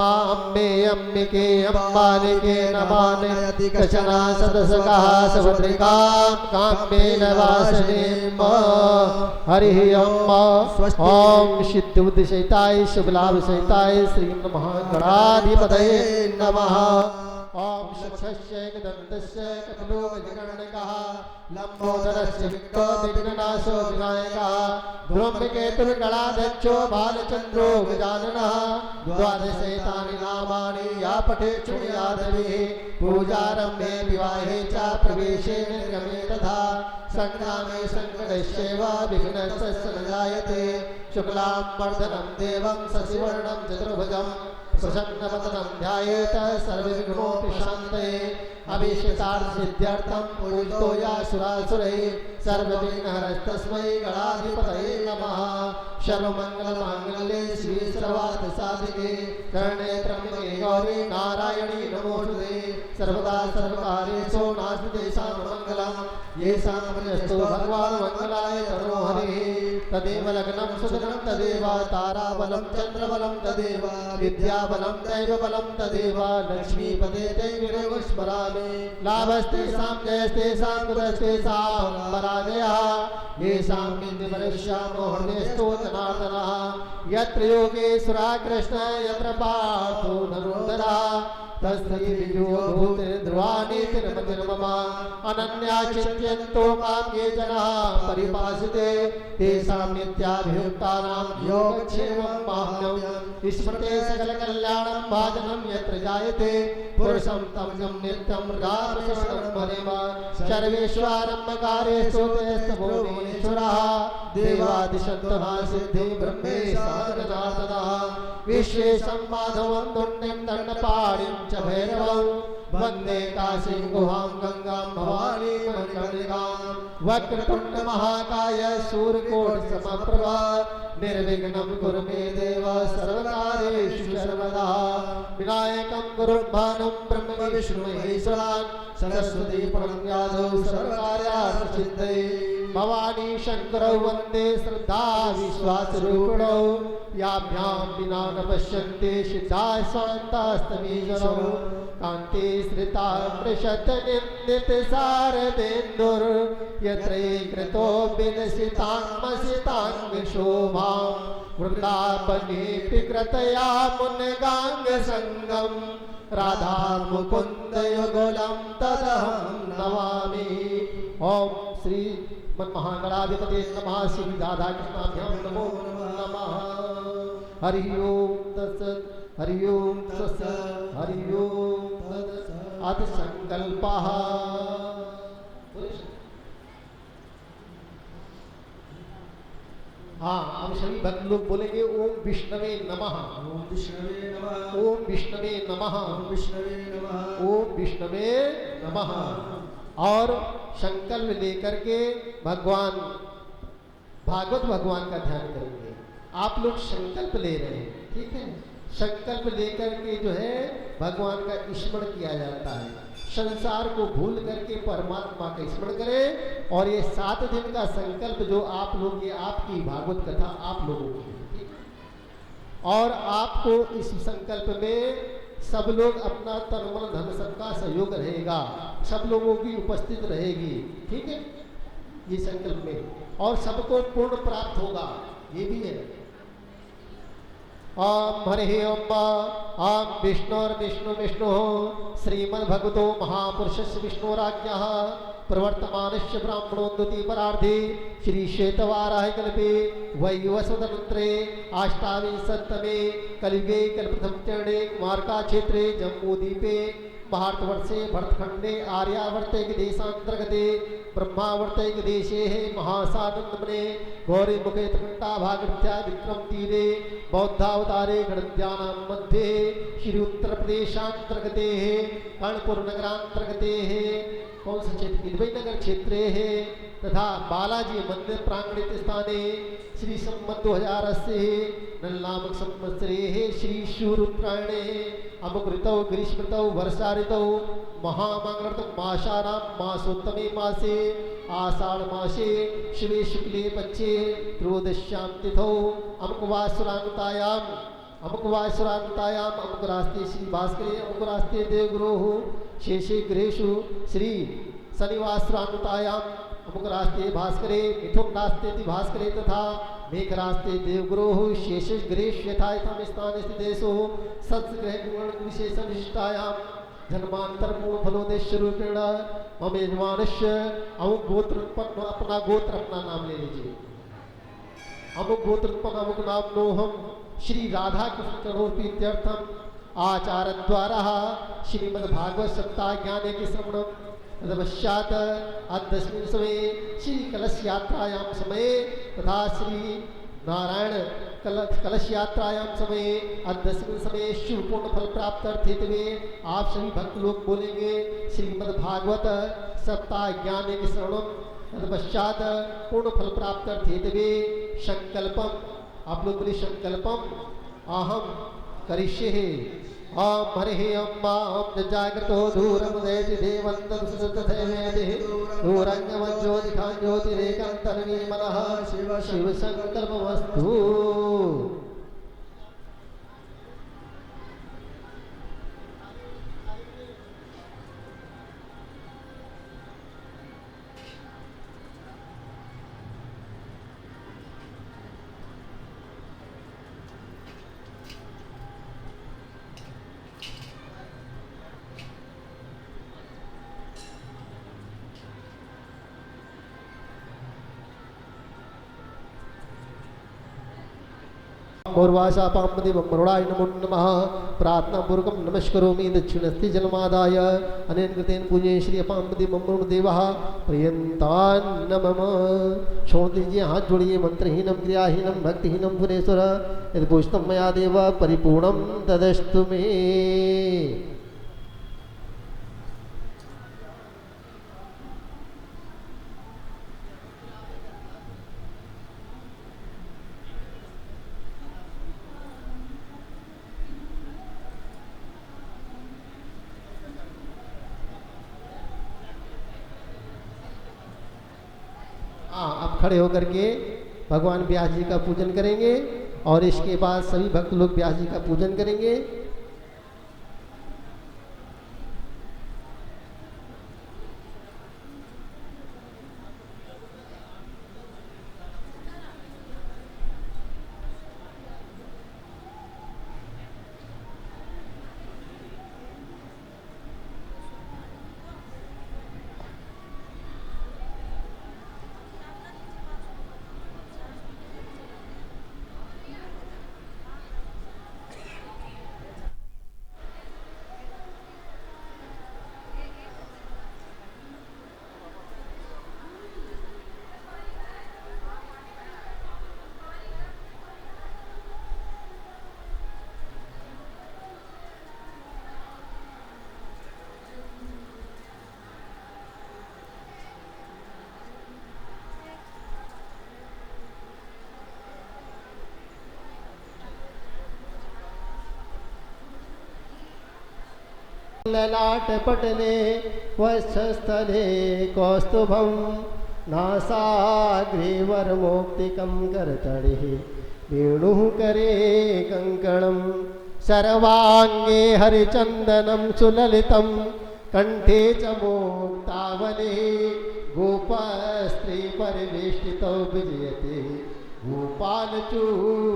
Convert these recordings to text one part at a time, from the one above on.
अम्बे अम्बिके अम्बालिके नमानयति कचन सदसकः सभद्रिकां काम्येन वासनेम हरिः ॐ सिद्धिबुद्धिसहिताय शुभलाभसहिताय श्री महागणाधिपतये नमः। ओम शक्षस्य कपिलो गजकर्णकः लंबोदरस्य विघ्ननाशो विनायकः ब्रह्मकेतुर्गणाध्यक्षो बालचन्द्रो गजाननः द्वादशैतानि नामानि या पठेत् शृणुयादभिः पूजारम्भे विवाहे च प्रवेशे निर्गमे तथा संग्रामे संकटस्यैव विघ्नस्य न जायते शुक्लां वर्धनं देवं शशिवर्णं चतुर्भुजं प्रसन्नवदनं ध्यायेत सर्वविघ्नोपशान्तये अभीष्टार्थसिद्ध्यर्थं पूजितो यासुरासुरैः सर्वविघ्नहरस्तस्मै गणाधिपतये नमः। सर्वमङ्गलमाङ्गल्ये शिवे सर्वार्थसाधिके शरण्ये त्र्यम्बके गौरी नारायणी नमोस्तुते सर्वदा सर्वकार्येषु नास्ति तेषां मङ्गलं येषां प्रजस्तु भगवान् मङ्गलाय तनो हरिः तदेव लग्नं सुदनं तदेव ताराबलं चन्द्रबलं तदेव विद्याबलं दैवबलं तदेव लक्ष्मीपदे दैवमेव स्मरामि लाभस्तेषां जयस्तेषां कुतस्तेषां पराजयः येषां बिन्दुपरिश्यामो हृदयस्थो जनार्दनः यत्र योगेश्वरः कृष्ण यत्र पार्थो धनुर्धरः तस्मै विजयो ध्रुवाणि तिरुमतिर्मम अनन्या चिन्तयन्तो मां ये जनाः परिपासिते तेषां नित्याभियुक्तानां योगक्षेमं माहात्म्यं स्मृते सकलकल्याणं भाजनं यत्र जायते पुरुषं तं नित्यं रामशरणं भजेम सर्वेश्वरम्भकारेषु तेस्तभुवनेश्वरः देवादिशन्तः सिद्धि ब्रह्मेशानजनार्दनः विश्वेशं माधवं तुण्डिं दण्डपाणिं च भैरवं वन्दे काशीं गुहां गंगां भवानीं मणिकर्णिकां वक्रतुण्ड महाकाय सूर्यकोटिसमप्रभा निर्विघ्नं कुरु मे देव सर्वकार्येषु सर्वदा विनायकं गुरुर्भानुं ब्रह्म विष्णु महेश्वरान् सरस्वती प्रणम्यादौ सर्वकार्यार्थसिद्धये भवानी शंकरौ वन्दे श्रद्धा विश्वासरूपिणौ याभ्यां विना न पश्यन्ते सिद्धाः शान्तास्तमीजनौ कान्ते श्रिता पृषतनिन्दितशारदेन्दुर् यत्रै कृतो विलसिताङ्गशोभां वृन्दावनेऽपि कृतया मुनगाङ्गसङ्गं राधा मुकुन्द युगलं तदहं नमामि। ओम श्री महागणाधिपते नमः श्री राधा कृष्णाभ्यां नमो नमः। हरि ओम तत्सत् हरि ओम तत्सत् हरि ओम तत्सत् अथ संकल्पः। हाँ हम सभी भक्त लोग बोलेंगे ओम विष्णवे नमः ओम विष्णवे नमः ओम विष्णवे नमः ओम विष्णवे नमः ओम विष्णवे नमः। और संकल्प लेकर के भगवान भागवत भगवान का ध्यान करेंगे। आप लोग संकल्प ले रहे हैं, ठीक है। संकल्प लेकर के जो है भगवान का स्मरण किया जाता है। संसार को भूल करके परमात्मा का स्मरण करें। और ये 7 दिन का संकल्प जो आप लोग, ये आपकी भागवत कथा आप लोगों की है, ठीक है। और आपको इस संकल्प में सब लोग अपना तन मन धन सबका सहयोग रहेगा, सब लोगों की उपस्थित रहेगी, ठीक है, ये संकल्प में। और सबको पूर्ण प्राप्त होगा, ये भी है। ओम हरि ओम ओम विष्णुर्विष्णु विष्णु श्रीमद्भगवतो महापुरुषस्य विष्णुराज्ञः प्रवर्तमानस्य ब्राह्मणोन्नति परार्धे श्री श्वेतवाराह कल्पे वैवस्वतंत्रे अष्टाविंशतमे कलियुगे कल्पप्रथम चरणे कुमारका क्षेत्रे जम्बूद्वीपे भारतवर्षे भरतखंडे आर्यावर्ते देशांतर्गते ब्रह्मावर्ते देशे महासानंदमने गौरी मुखे त्रिकंठा भागवत्या विक्रम तीरे बौद्धावतारे गणद्यानां मध्ये श्री उत्तर प्रदेशांतर्गते कर्णपुर नगरांतर्गते कौन सा क्षेत्र दुबई नगर क्षेत्रे है तथा बालाजी मंदिर प्रांगणित स्थाने श्री संवत् 2080 नलनामक संवत्सरे श्री शूरुत्रायणे अमुक ऋतौ ग्रीष्म ऋतौ वर्षा ऋतौ महामंगलम मासानां मासोत्तमे मासे आषाढ़ मासे शिवे शुक्ले पक्षे त्रयोदश्यां तिथौ अमुक वासुरानुतायां अमुकवासुरान्तायाम अमुकरास्ते श्री भास्करे अमुकरास्ते देवगुरोः शेषे गृहेषु श्री शनिवासुरान्तायाम अमुकरास्ते भास्करे मिथुन रास्ते भास्करे तथा मेघरास्ते देवगुरोः शेषे गृहेषु यथा यथा स्थाने स्थितेषु सत्सग्रह गुण विशेष विशिष्टायाम जन्मांतर मूल फलोदेश रूपेण मम यजमानस्य अमुक गोत्र उत्पन्न अपना गोत्र अपना नाम ले लीजिए। अमुक गोत्र उत्पन्न अमुक नाम नो हम श्री राधा कृष्ण चरणोपीत्यर्थम आचार्य द्वारा श्रीमद्भागवत सप्ताह ज्ञान के श्रवणम तदपश्चात दशमी समय श्री कलश यात्रायाम समय तथा श्री नारायण कलश यात्रायाम समय दशमी समय शिव पूर्ण फल प्राप्त अर्थित हुए आप सभी भक्त लोग बोलेंगे श्रीमद् भागवत सप्ताह ज्ञान के श्रवणम तदपश्चात पूर्ण फल प्राप्त अर्थित हुए संकल्पम आप लोग बोले संकल्पम अहम करिष्ये ओम हरि अम्मा ओम जागृतो दूरम देति देवंतं सुतथेवेति दूरंगम ज्योतिखां ज्योतिरेकंतर्वी मनः शिव शिव संकल्पमस्तु। मौर्वासा पामदे मरुणाय नमो नमः प्रार्थना पूर्वकं नमस्करोमि दक्षिणस्ति जलमादाय अनेन कृतेन पूज्य श्री अपामदे मम देवः प्रियन्तान् नमः। छोड़ दीजिए हाथ जोड़िए मंत्रहीनम क्रियाहीनम भक्तिहीनम सुरेश्वर यदि पूछतम मया देव परिपूर्णम तदस्तु मे। आप खड़े होकर के भगवान व्यास जी का पूजन करेंगे और इसके बाद सभी भक्त लोग व्यास जी का पूजन करेंगे। ललाट पटले वक्षस्थले कौस्तुभं नासाग्रे वरमौक्तिकं करतले वेणुः करे कङ्कणं सर्वाङ्गे हरिचन्दनं सुललितं कंठे च मोक्तावले गोपस्त्री परिवेष्टितो विजयते गोपालचूडामणिः।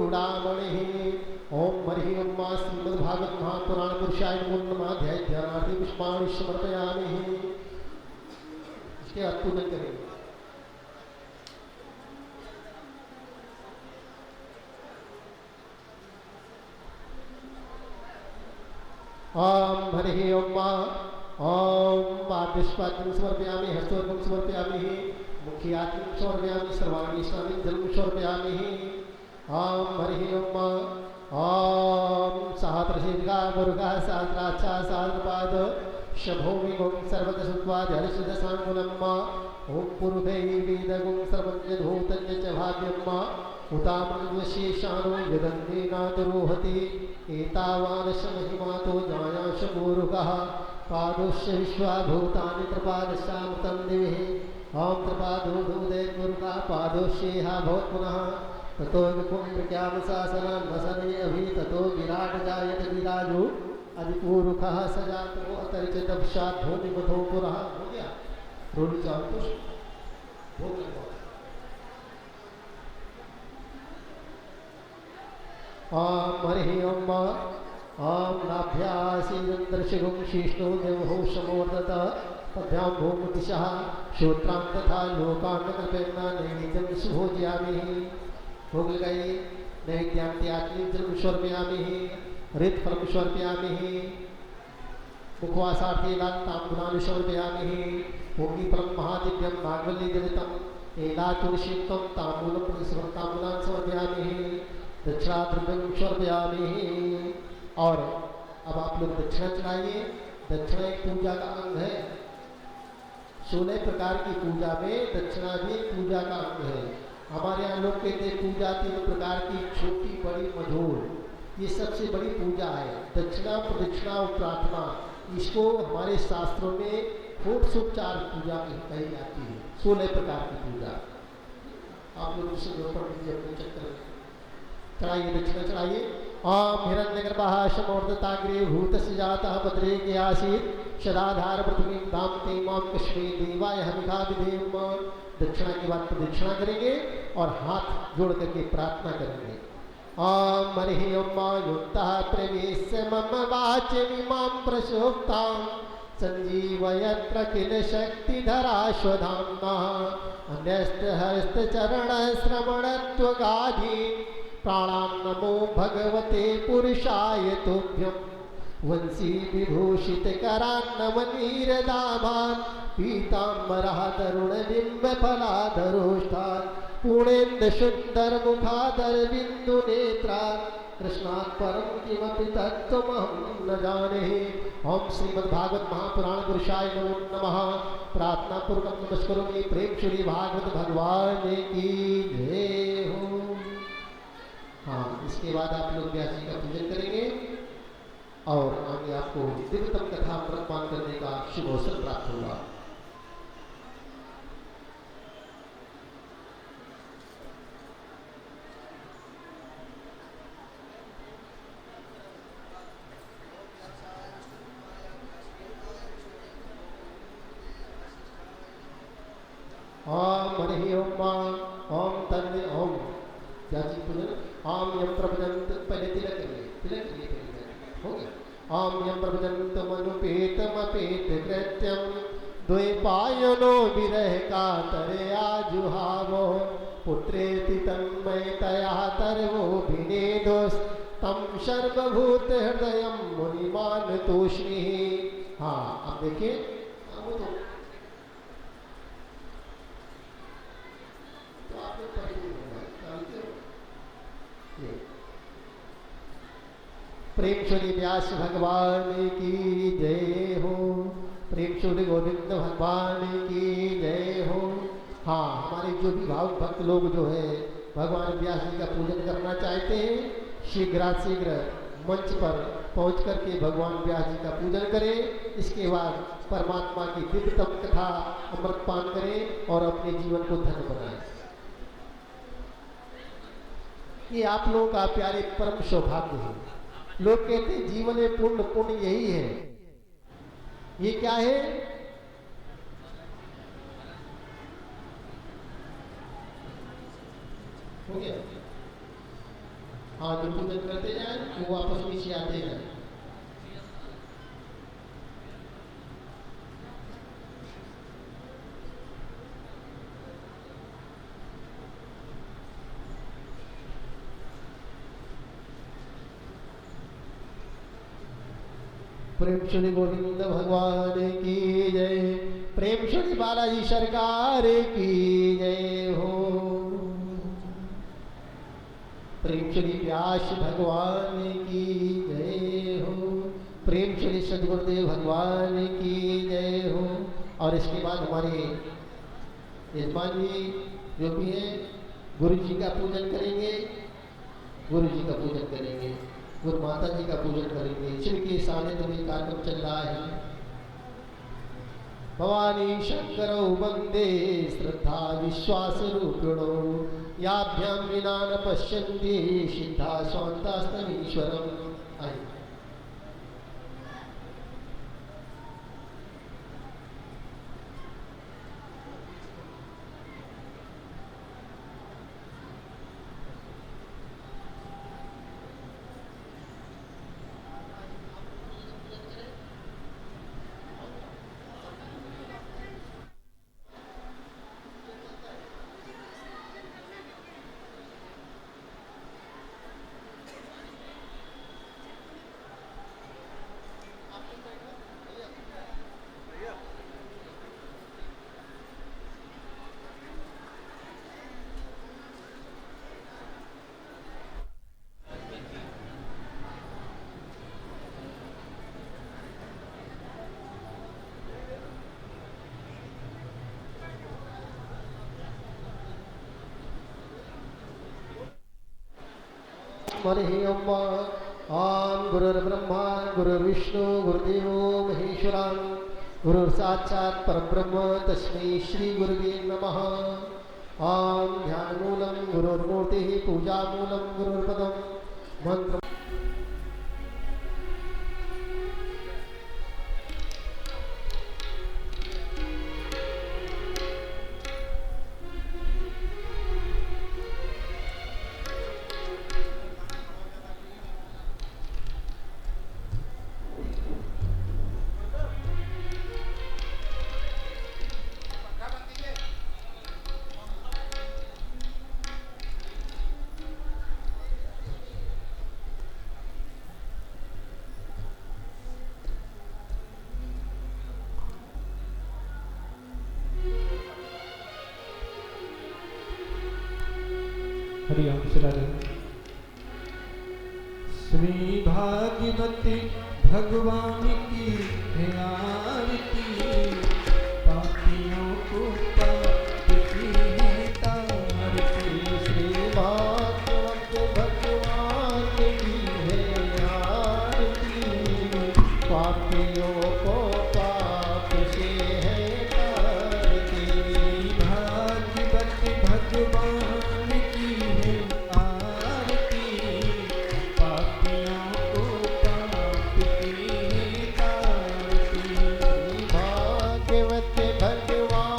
ओम हरि ओम श्रीमद्भागवत महापुराण पुरुषाय नमो नमः। ध्याय ध्यानार्थी पुष्पाणि समर्पयामि। इसके बाद पूजन करेंगे। ओम हरि ओम पाद्यस्वाद्यं समर्पयामि हस्तोर्घं समर्पयामि मुख्यात्मं समर्पयामि सर्वाणि स्वामी जलम समर्पयामि। ओम हरि ओम सहस्रशीर्घा मुरुघा सहस्राक्षा सहस्रपाद शभोमिगुं सर्वदशत्वाद हरिषदशाङ्गुलम् ओम पुरुदैवीदगुं सर्वज्ञधूतञ्च च भाग्यम् उतामृतवशेषाणो यदन्नेनातरोहति एतावानशमहिमातो जायाश मुरुघः पादोश्च विश्वाभूतानि त्रिपादशामृतं दिवे ओम त्रिपादो दूदे मुरुघा पादोश्चेहा भवत् पुनः ततो विपुण्यज्ञान शासनं वसने अभि ततो विराट जायत विराजो अधिपूर्वकः सजातो अतरिच दक्षात् धोनिमधो पुरः। हो गया रोटी चावल पुष्प भोग लगवाओ। ओम हरि ओम ओम नाभ्यासीन्द्रशिगुं शीष्णो देवहो समोर्दत पद्भ्यां भूम दिशः श्रोत्रां तथा लोकान् कृपेण नैवेद्यं सुभोजयामि। भोग लगाइए। नैवेद्यान्त्याग्निं समर्पयामि हरितफलं समर्पयामि मुखवासार्थी ताम्बूलानि समर्पयामि। भोगिफलं महादिव्यं नागवल्लीजनितं एलातुलसीयुक्तं ताम्बूलं ताम्बूलान् समर्पयामि दक्षिणाद्रव्यं समर्पयामि। और अब आप लोग दक्षिणा चढ़ाइए। दक्षिणा एक पूजा का अंग है। 16 प्रकार की पूजा में दक्षिणा भी पूजा का अंग है। हमारे यहाँ लोग कहते हैं पूजा 3 प्रकार की, छोटी बड़ी मझोल। ये सबसे बड़ी पूजा है दक्षिणा प्रदक्षिणा और प्रार्थना। इसको हमारे शास्त्रों में षोडशोपचार पूजा कही जाती है। 16 प्रकार की पूजा। आप लोग उसे रोपण कीजिए अपने चक्कर चढ़ाइए दक्षिणा चढ़ाइए। ओम हिरण्यगर्भः समोर्दताग्रे भूतस्य जातः भद्रे के आसीत् सदाधार पृथ्वी दामते मां कश्मे देवाय हमिखा विधेम। दक्षिणा के बाद प्रदक्षिणा करेंगे और हाथ जोड़ करके प्रार्थना करेंगे। ओम हरि ओम युक्तः प्रवेश्य मम वाचमिमां प्रसोक्तां संजीवयत्र किल शक्तिधराश्वधाम्ना अन्यस्तहस्तचरणश्रवणत्वगाधि प्राणान् नमो भगवते पुरुषाय तुभ्यं वंशी विभूषित करान्नवनीरदाभान् पीताम्बरः तरुणबिम्बफलाधरोष्ठात् पूर्णेन्दु सुन्दरमुखादरबिन्दुनेत्रात् कृष्णात् परं किमपि तत्त्वमहं न जाने। ओम श्रीमद्भागवत महापुराण पुरुषाय नमो नमः। प्रार्थना पूर्वक नमस्करोमि। प्रेम श्री भागवत भगवान की जय हो। हाँ, इसके बाद आप लोग व्यास जी का पूजन करेंगे और आगे आपको दिव्यतम कथा अमृतपान करने का शुभ अवसर प्राप्त होगा। ओम हरि ओम ओम तन्मे ओम जाति पूजन। ओम यम प्रभजंत पहले तिलक करिए हो गया। ओम यम प्रभजंत मनुपेतमपेत कृत्यम द्वैपायनो विरह कातरे आजुहावो पुत्रेति तन्मयतया तरवो विनेदोस् तम सर्वभूत हृदयं मुनिमान तोष्णि। हाँ, अब देखिए प्रेम श्री व्यास भगवान की जय हो। प्रेम श्री गोविंद भगवान की जय हो। हाँ, हमारे जो भी भावुक भक्त लोग जो है भगवान व्यास जी का पूजन करना चाहते हैं शीघ्र मंच पर पहुंच करके भगवान व्यास जी का पूजन करें। इसके बाद परमात्मा की दिव्यतम कथा अमृतपान करें और अपने जीवन को धन्य बनाएं। ये आप लोगों का प्यारे परम सौभाग्य है। लोग कहते हैं जीवन में पुण्य यही है। ये क्या है? हो गया। हाँ, जो पूजन करते जाए वो वापस नीचे आते हैं। प्रेम श्री गोविंद भगवान की जय। प्रेम श्री बालाजी सरकार की जय हो। प्रेम श्री व्यास भगवान की जय हो। प्रेम श्री सदगुरुदेव भगवान की जय हो। और इसके बाद हमारे यजमान जी जो भी हैं गुरु जी का पूजन करेंगे। गुरु जी का पूजन करेंगे, गुरु माता जी का पूजन करेंगे। जिनके सानिध्य में कार्यक्रम चल रहा है। भवानी शंकरौ वंदे श्रद्धा विश्वास रूपिणो याभ्यां विना न पश्यन्ति सिद्धा स्वान्तास्तमीश्वरम्। आइए हरि ओम। ओम गुरुर्ब्रह्मा गुरुर्विष्णु गुरुदेवो महेश्वरा गुरुर्साक्षात् परब्रह्म तस्मै श्री गुरुवे नमः। ओम ध्यानमूलं गुरुर्मूर्तिः पूजामूलं गुरुर्पदं मंत्र। हरि ओम श्री भागवती भगवान की है आरती, पापियों को पाप की है तारती। श्री भागवत भगवान की है आरती, पापियों को पाप से है तारती। भागवत भगवान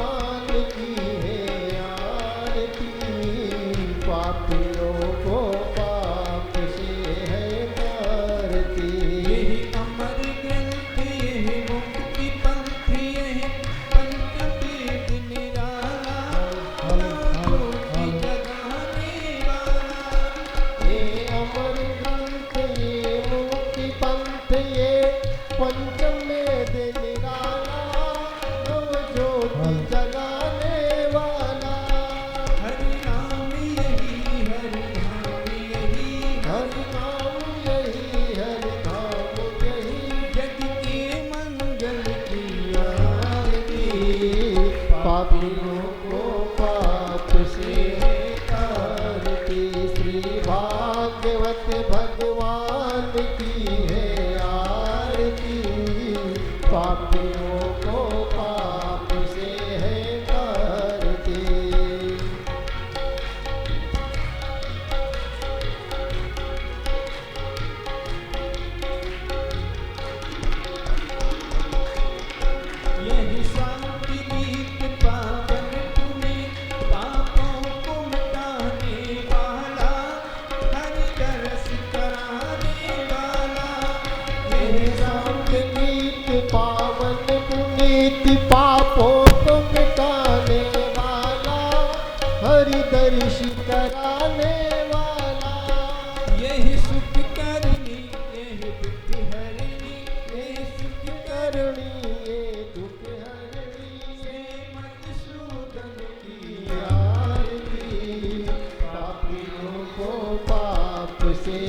पापों को मिटाने वाला, हरि दर्श कराने वाला। यही सुख करनी यही दुख हरनी, यही सुख करनी ये दुख हरनी। ये मधुसूदन की आरती, पापियों को पाप से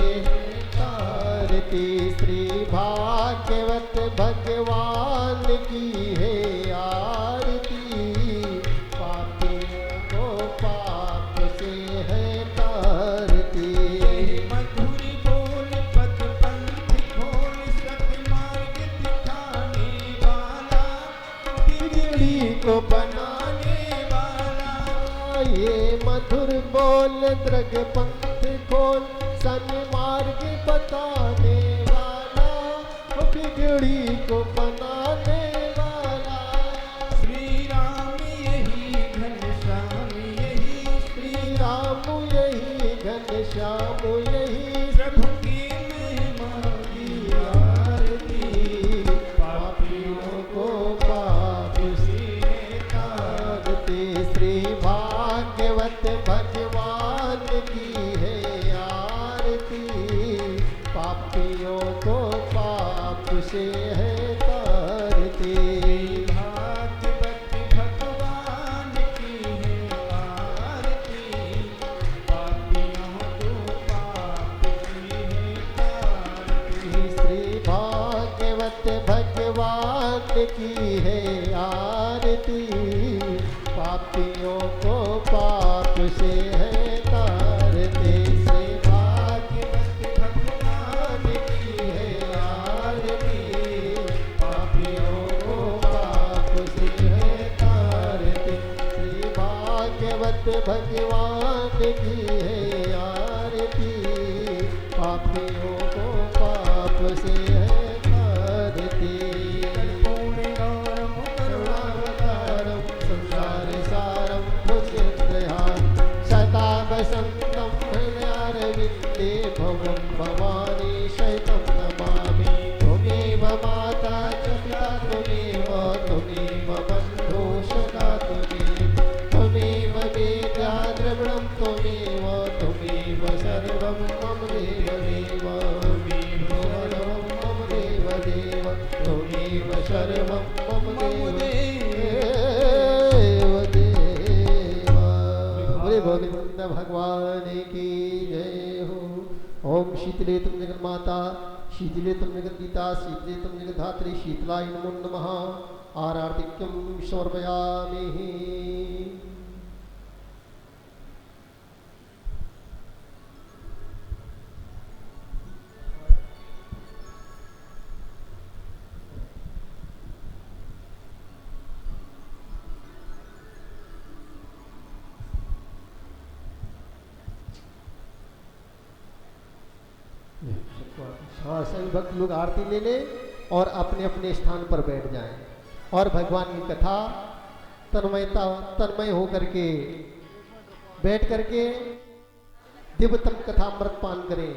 तारती। श्री भागवत भगवान की है आरती, पापियों को पाप से है तारती। मधुरी बोल पद पंथ खोल, सतमार्ग दिखाने वाला, बिगड़ी को बनाने वाला। ये मधुर बोल दृग पंथ खोल, सन्मार्ग बताने वाला, बिगड़ी को बनाने वाला। श्री राम यही घनश्याम यही, श्री राम यही घनश्याम यही, प्रभु की महिमा की आरती। पापियों को पाप से तारते। श्री भागवत भगवान की है आरती, पापियों को पाप से है तारते। भागवत भगवान की है आरती, पापियों को पाप की है तारती। श्री भागवत भगवान की है आरती, पापियों को पाप से है तारते। श्री भागवत भगवान की है आरती, पापियों को पाप से है तारते। श्री भागवत भगवान की है आरती, पापियों को पाप से है तारती। कर्पूरगौरं करुणावतारं संसार सारं भुजगयान्, सदा वसन्तं हृदयारविन्दे भवं भवानी शैतं नमामि। त्वमेव माता च पिता त्वमेव बन्धो सखा त्वमेव वेद्या द्रविणं त्वमेव सर्वं मम देवदेव। मम देवदेव त्वमेव सर्वं मम देवदेव। बोले गोविंद भगवान की जय हो। ओम शीतले तुम जगन माता, शीतले तुम जगत पिता, शीतले तुम जगत धात्री, शीतलाय नमो नमः। आरार्तिक्यं समर्पयामि। हाँ, सभी भक्त लोग आरती ले लें और अपने अपने स्थान पर बैठ जाएं और भगवान की कथा तन्मय होकर के बैठ करके दिव्यतम कथा अमृत पान करें।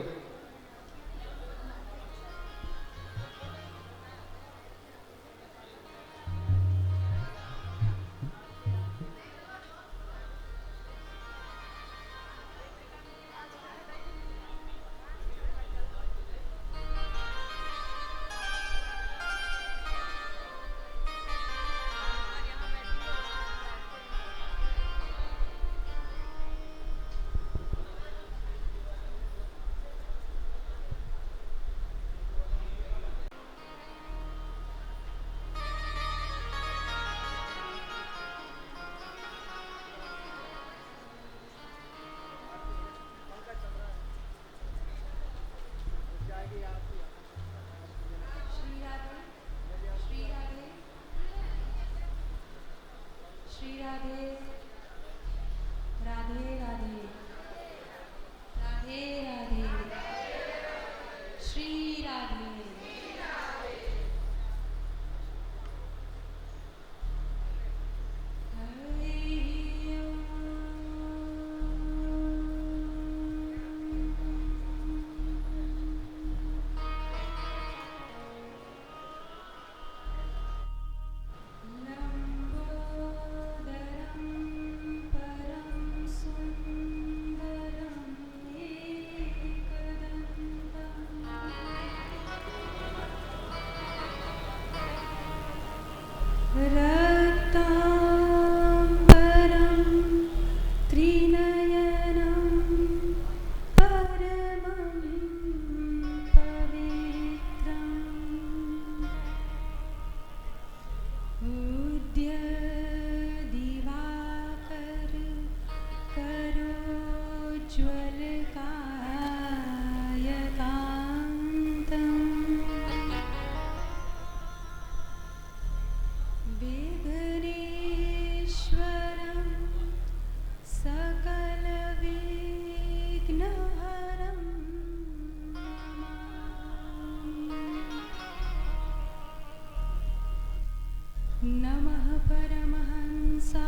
परमहंसा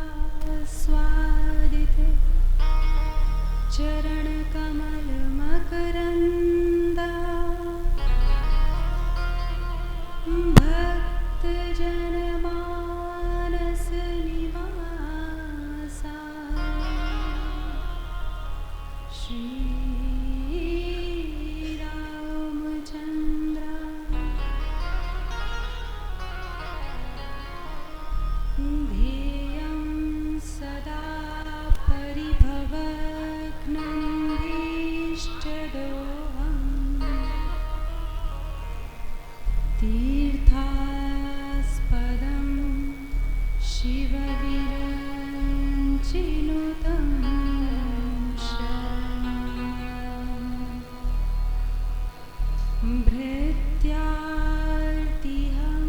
स्वादिते चरणकमल मकरन्दा भक्तजनमानस निवासा श्री रामचन्द्र ध्येयं सदा परिभवग्नन्दिष्टदोहम् तीर्थास्पदं शिवविरञ्चिनुतं भृत्यार्तिहं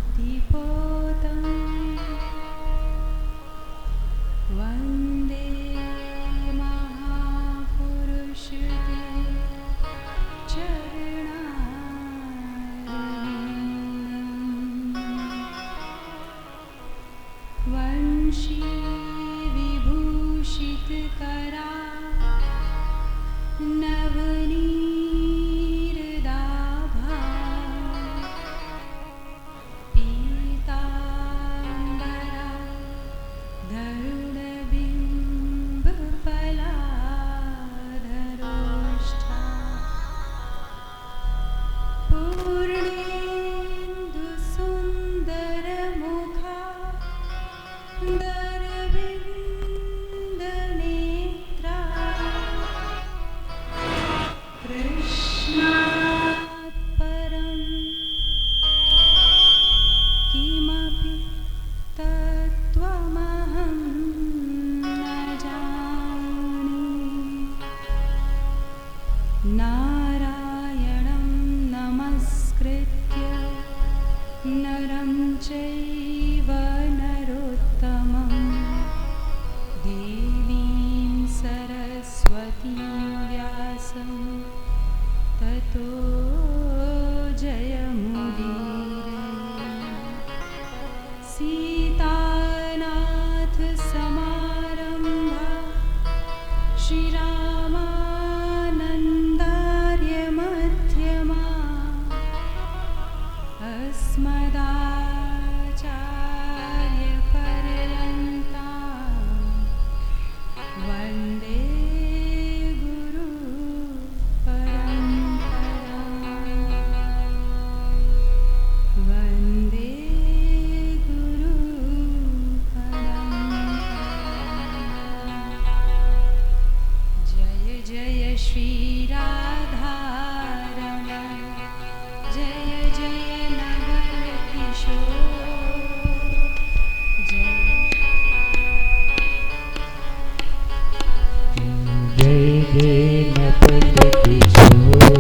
प्रणतपालभवाब्धिपोतम् वन्दे महापुरुषते चरणारविन्दम् वंशी विभूषितकरा नवनीरदाभा पीताम्बरा धरुणबिम्बफलाधरोष्ठा पूर्णेन्दुसुन्दरमुखा दरविन्दनेत्रा कृष्णात् परं किमपि तत्त्वमहं न जाने नारायणं नमस्कृत्य नरं चैव नरोत्तमं देवीं सरस्वतीं व्यासं ततो जयमुदीरये सीतानाथसमारम्भा श्रीरामानन्दार्यमध्यमा अस्मदाचार्यपर्यन्ता वन्दे गुरुपरम्परा वन्दे गुरुपरम्परा जय जय श्रीराधारमण जय जय नवलकिशोर जय जय नवल किशोर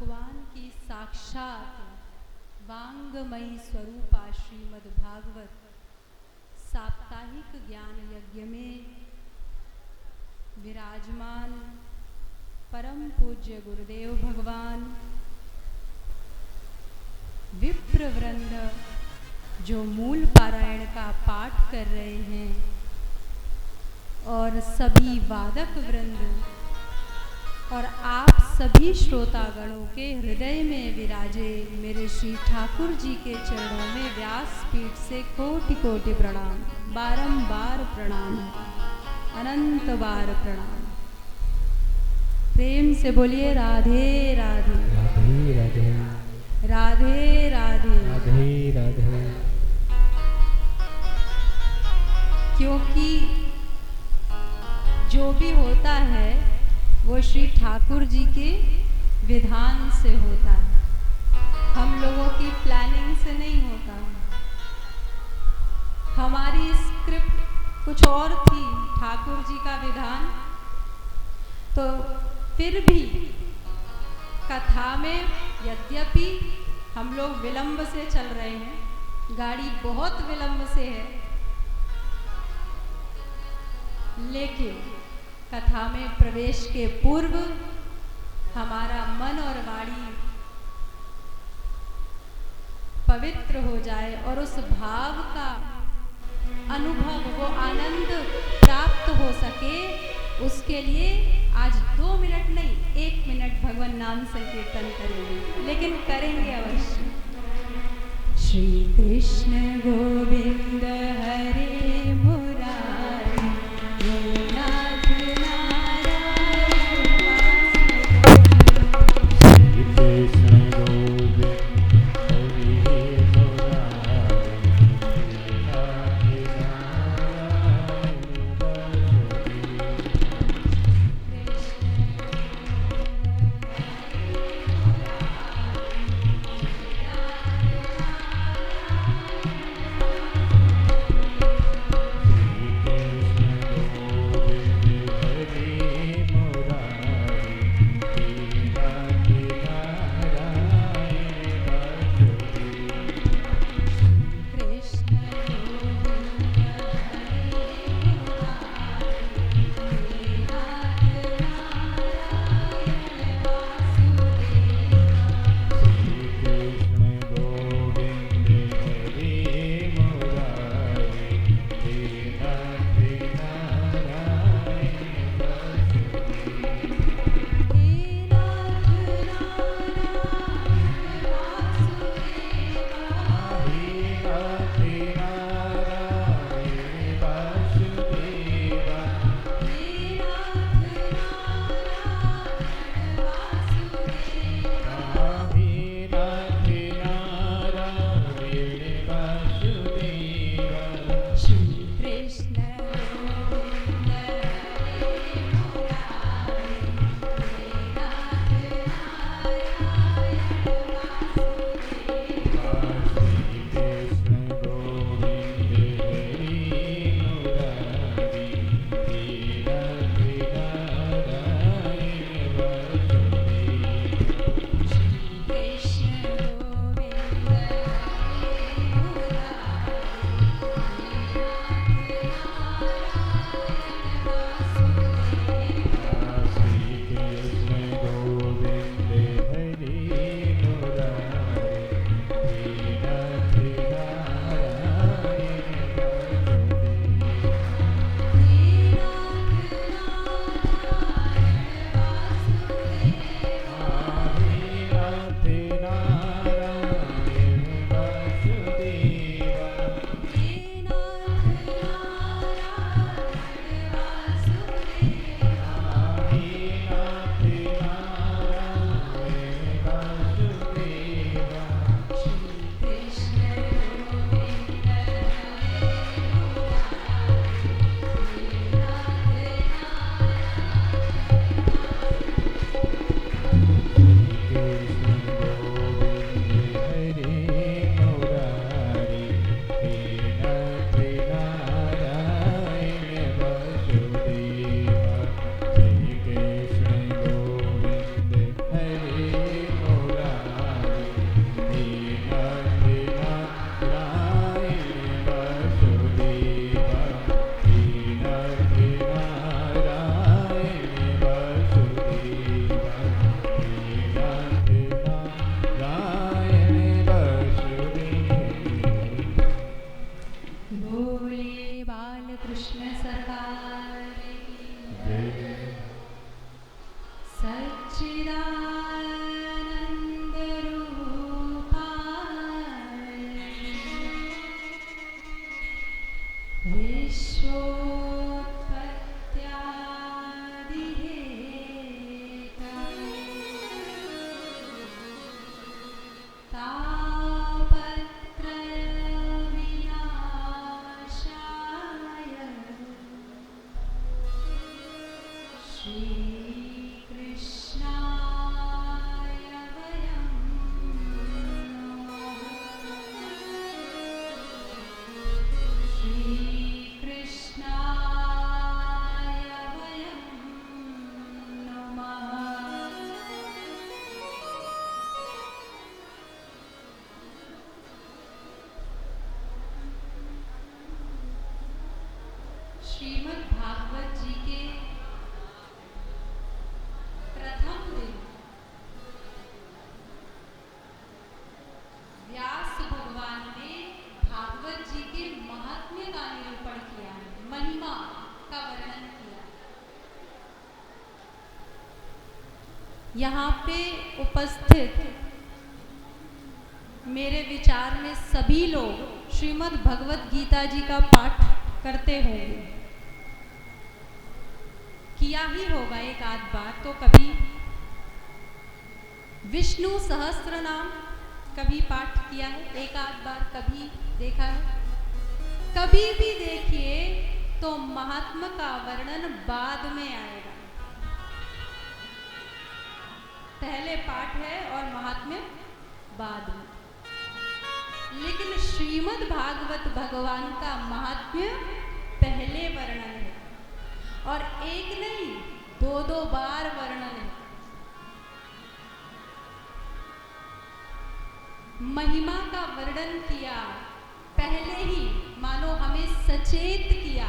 भगवान की साक्षात वांगमयी स्वरूपा श्रीमद् भागवत साप्ताहिक ज्ञान यज्ञ में विराजमान परम पूज्य गुरुदेव भगवान, विप्र वृंद जो मूल पारायण का पाठ कर रहे हैं और सभी वादक वृंद और आप सभी श्रोतागणों के हृदय में विराजे मेरे श्री ठाकुर जी के चरणों में व्यासपीठ से कोटि कोटि प्रणाम, बारंबार प्रणाम, अनंत बार प्रणाम। प्रेम से बोलिए राधे राधे राधे राधे राधे राधे राधे राधे। क्योंकि जो भी होता है वो श्री ठाकुर जी के विधान से होता है, हम लोगों की प्लानिंग से नहीं होता। हमारी स्क्रिप्ट कुछ और थी, ठाकुर जी का विधान। तो फिर भी कथा में यद्यपि हम लोग विलंब से चल रहे हैं, गाड़ी बहुत विलंब से है, लेकिन कथा में प्रवेश के पूर्व हमारा मन और वाणी पवित्र हो जाए और उस भाव का अनुभव, वो आनंद प्राप्त हो सके, उसके लिए आज 2 मिनट नहीं 1 मिनट भगवान नाम संकीर्तन करेंगे, लेकिन करेंगे अवश्य। श्री कृष्ण गोविंद हरे मुरारी गोनाथ नारायण श्री कृष्ण गोविंद हरे मुरारी श्रीमद् भागवत जी के प्रथम दिन व्यास भगवान ने भागवत जी के महात्म्य का निरूपण किया है, महिमा का वर्णन किया। यहाँ पे उपस्थित मेरे विचार में सभी लोग श्रीमद् भगवत गीता जी का पाठ करते होंगे, किया ही होगा एक आध बार तो। कभी विष्णु सहस्त्र नाम कभी पाठ किया है, एक आध बार कभी देखा है। कभी भी देखिए तो महात्मा का वर्णन बाद में आएगा, पहले पाठ है और महात्म्य बाद में। लेकिन श्रीमद् भागवत भगवान का महात्म्य पहले वर्णन है, और एक नहीं दो दो बार वर्णन है। महिमा का वर्णन किया पहले ही, मानो हमें सचेत किया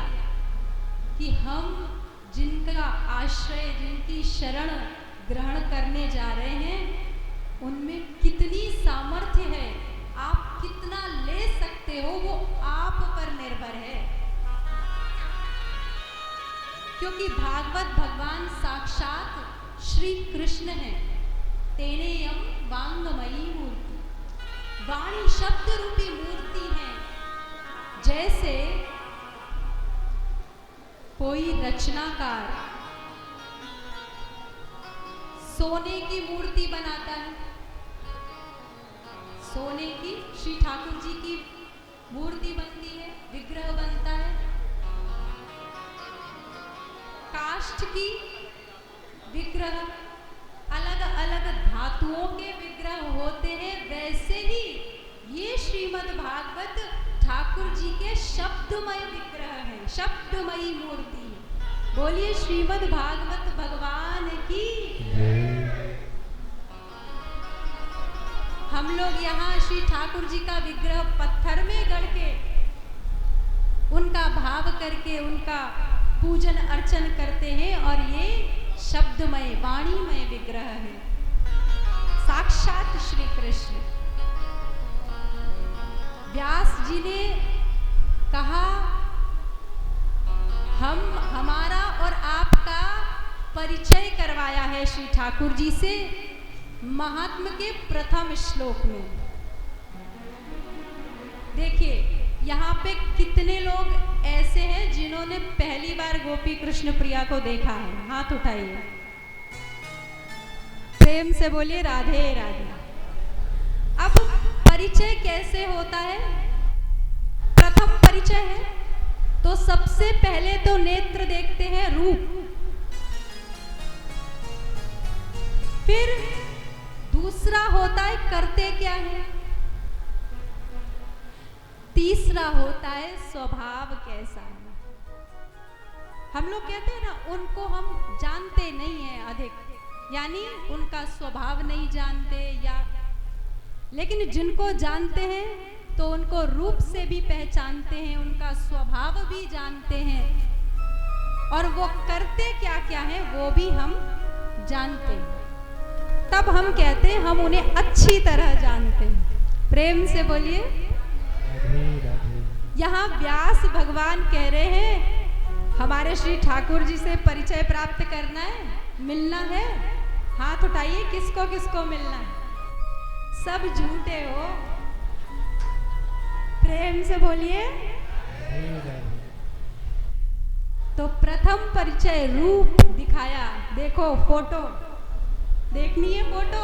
कि हम जिनका आश्रय, जिनकी शरण ग्रहण करने जा रहे हैं, उनमें कितनी सामर्थ्य है, आप कितना ले सकते हो वो आप पर निर्भर है। क्योंकि भागवत भगवान साक्षात श्री कृष्ण है। तेनेयम वांगमयी मूर्ति, वाणी शब्द रूपी मूर्ति है। जैसे कोई रचनाकार सोने की मूर्ति बनाता है, सोने की श्री ठाकुर जी की मूर्ति बनती है, विग्रह बनता है। काष्ठ की विग्रह, अलग अलग धातुओं के विग्रह होते हैं। वैसे ही ये श्रीमद् भागवत ठाकुर जी के शब्दमय विग्रह है, शब्दमयी मूर्ति है। बोलिए श्रीमद् भागवत भगवान की। हम लोग यहाँ श्री ठाकुर जी का विग्रह पत्थर में गढ़ के, उनका भाव करके उनका पूजन अर्चन करते हैं, और ये शब्दमय वाणीमय विग्रह है, साक्षात श्री कृष्ण। व्यास जी ने कहा हमारा और आपका परिचय करवाया है श्री ठाकुर जी से महात्म के प्रथम श्लोक में। देखिए यहाँ पे कितने लोग ऐसे हैं जिन्होंने पहली बार गोपी कृष्ण प्रिया को देखा है, हाथ उठाइए, प्रेम से बोलिए राधे राधे। अब परिचय कैसे होता है? प्रथम परिचय है तो सबसे पहले तो नेत्र देखते हैं, रूप, फिर दूसरा होता है करते क्या है, तीसरा होता है स्वभाव कैसा है। हम लोग कहते हैं ना उनको हम जानते नहीं हैं अधिक, यानी उनका स्वभाव नहीं जानते, या लेकिन जिनको जानते हैं तो उनको रूप से भी पहचानते हैं, उनका स्वभाव भी जानते हैं, और वो करते क्या क्या है वो भी हम जानते हैं। तब हम कहते हैं हम उन्हें अच्छी तरह जानते हैं। प्रेम से बोलिए। यहाँ व्यास भगवान कह रहे हैं हमारे श्री ठाकुर जी से परिचय प्राप्त करना है, मिलना है, हाथ उठाइए किसको किसको मिलना है। सब झूठे हो, प्रेम से बोलिए। तो प्रथम परिचय रूप दिखाया, देखो फोटो देखनी है, फोटो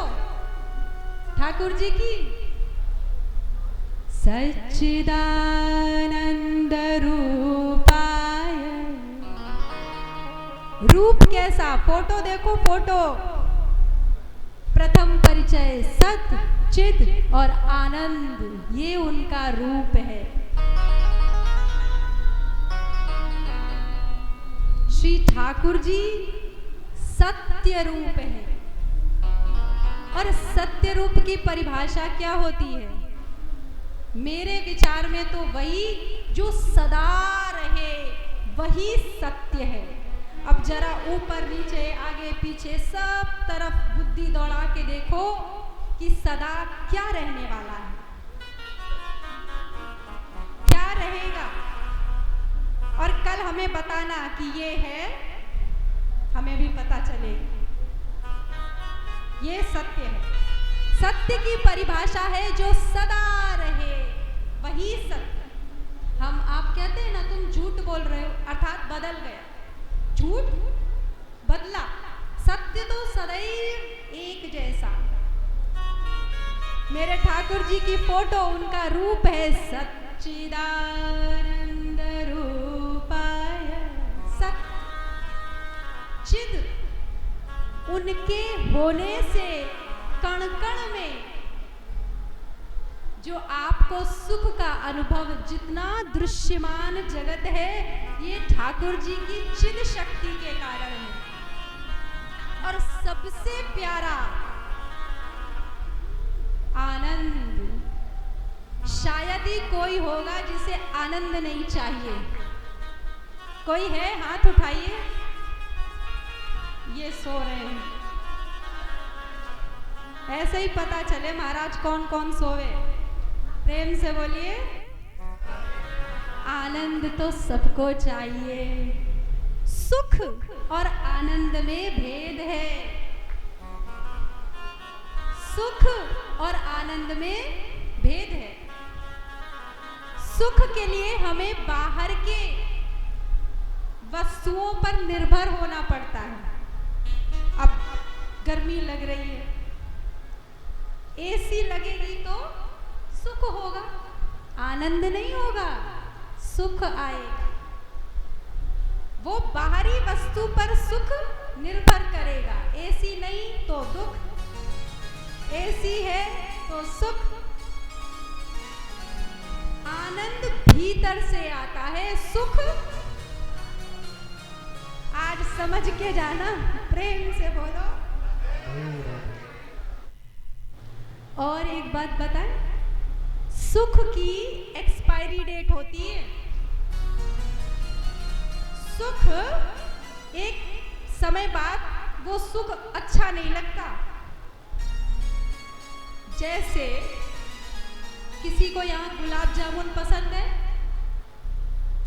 ठाकुर जी की। सच्चिदानंद रूपाय रूप कैसा, फोटो देखो फोटो। प्रथम परिचय सत चित और आनंद, ये उनका रूप है। श्री ठाकुर जी सत्य रूप है। और सत्य रूप की परिभाषा क्या होती है? मेरे विचार में तो वही जो सदा रहे वही सत्य है। अब जरा ऊपर नीचे आगे पीछे सब तरफ बुद्धि दौड़ा के देखो कि सदा क्या रहने वाला है, क्या रहेगा। और कल हमें बताना कि ये है, हमें भी पता चलेगा। ये सत्य है। सत्य की परिभाषा है जो सदा रहे वही सत्य। हम आप कहते हैं ना तुम झूठ बोल रहे हो, अर्थात बदल गया, झूठ बदला, सत्य तो सदैव एक जैसा। मेरे ठाकुर जी की फोटो, उनका रूप है सच्चिदानंद रूपाय सत चिद। उनके होने से कण कण में जो आपको सुख का अनुभव, जितना दृश्यमान जगत है, ये ठाकुर जी की चिद शक्ति के कारण है। और सबसे प्यारा आनंद, शायद ही कोई होगा जिसे आनंद नहीं चाहिए। कोई है? हाथ उठाइए। ये सो रहे हैं, ऐसे ही पता चले महाराज कौन कौन सोवे। प्रेम से बोलिए, आनंद तो सबको चाहिए। सुख और आनंद में भेद है। सुख और आनंद में भेद है। सुख के लिए हमें बाहर के वस्तुओं पर निर्भर होना पड़ता है। अब गर्मी लग रही है, एसी लगेगी तो सुख होगा, आनंद नहीं होगा, सुख आएगा। वो बाहरी वस्तु पर सुख निर्भर करेगा। एसी नहीं तो दुख, एसी है तो सुख। आनंद भीतर से आता है, सुख आज समझ के जाना, प्रेम से बोलो। और एक बात बताएं, सुख की एक्सपायरी डेट होती है। सुख एक समय बाद वो सुख अच्छा नहीं लगता। जैसे किसी को यहाँ गुलाब जामुन पसंद है,